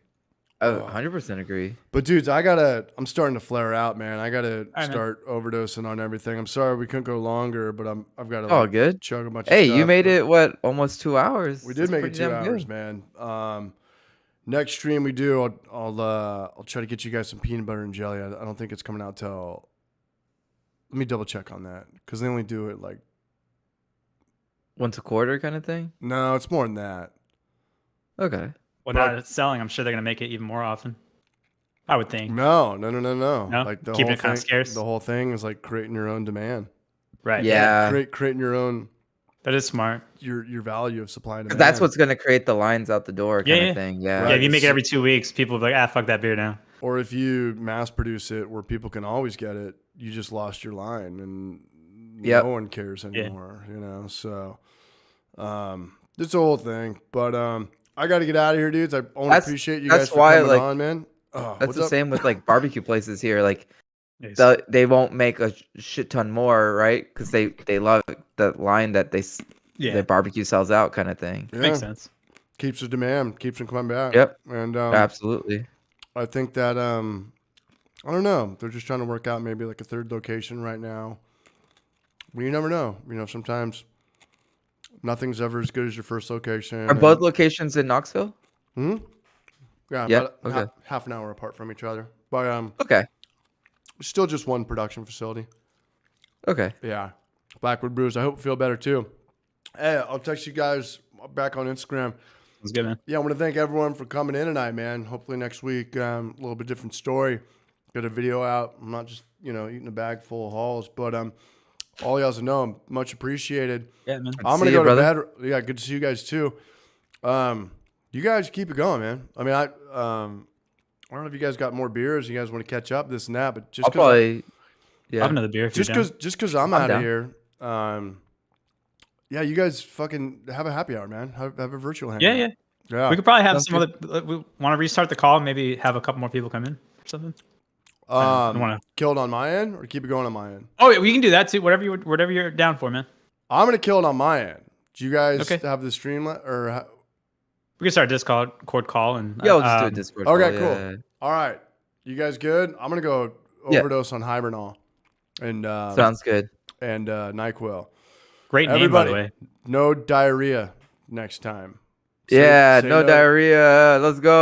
I 100% agree. But dudes, I'm starting to flare out, man. I gotta right, start overdosing on everything. I'm sorry we couldn't go longer, but I've got to Oh, good. chug a bunch of Hey, stuff. you made it almost 2 hours. We did That's make it pretty 2 damn hours, good. man. Next stream we do, I'll try to get you guys some peanut butter and jelly. I don't think it's coming out till. Let me double check on that because they only do it like. Once a quarter kind of thing. No, it's more than that. Okay. Well, now that it's selling, I'm sure they're going to make it even more often. I would think. No. No? Like the Keeping whole it kinda thing, scarce? the whole thing is like creating your own demand. Right. Yeah. Creating your own That is smart. your value of supply and Because demand. that's what's going to create the lines out the door kind of thing. Yeah. Yeah, if you make it every 2 weeks, people will be like, fuck that beer now. Or if you mass produce it where people can always get it, you just lost your line and Yep. no one cares anymore, So it's a whole thing. But I got to get out of here, dudes. I want to appreciate you guys for coming on, man. That's the same with like barbecue places here. Like Nice. they won't make a shit ton more, right? Because they love the line that their barbecue sells out kind of thing. Yeah. Makes sense. Keeps the demand, keeps them coming back. Yep. And Absolutely. I think that I don't know. They're just trying to work out maybe like a third location right now. But you never know. Sometimes nothing's ever as good as your first location. Are both locations in Knoxville? Yeah. Yeah, About okay. half an hour apart from each other. But Okay. still just one production facility. Okay. Yeah. Blackwood Brews. I hope you feel better too. Hey, I'll text you guys back on Instagram. That's good, man. Yeah, I want to thank everyone for coming in tonight, man. Hopefully next week, a little bit different story. Get a video out. I'm not just, eating a bag full of halls, but all y'all to know, much appreciated. Yeah, man. I'm see gonna go you, to brother. bed. Yeah, good to see you guys too. You guys keep it going, man. I mean, I don't know if you guys got more beers. You guys want to catch up, this and that, but just I'll probably. I'll have another beer if you're down. just because I'm out of down. here. Yeah, you guys fucking have a happy hour, man. Have a virtual hangout. Yeah. Yeah. We could probably have Sounds some other. We want to restart the call. Maybe have a couple more people come in or something. Kill it on my end or keep it going on my end? Oh, yeah, we can do that too. Whatever you're down for, man. I'm gonna kill it on my end. Do you guys Okay. have the stream or? We can start a Discord call and. Yeah, I'll just do a Discord. Okay, call, cool. yeah. All right, you guys good? I'm gonna go Yeah. overdose on Hibernol and Sounds good. and NyQuil. Great name, Everybody, by the way. no diarrhea next time. Yeah, Say no diarrhea. Let's go.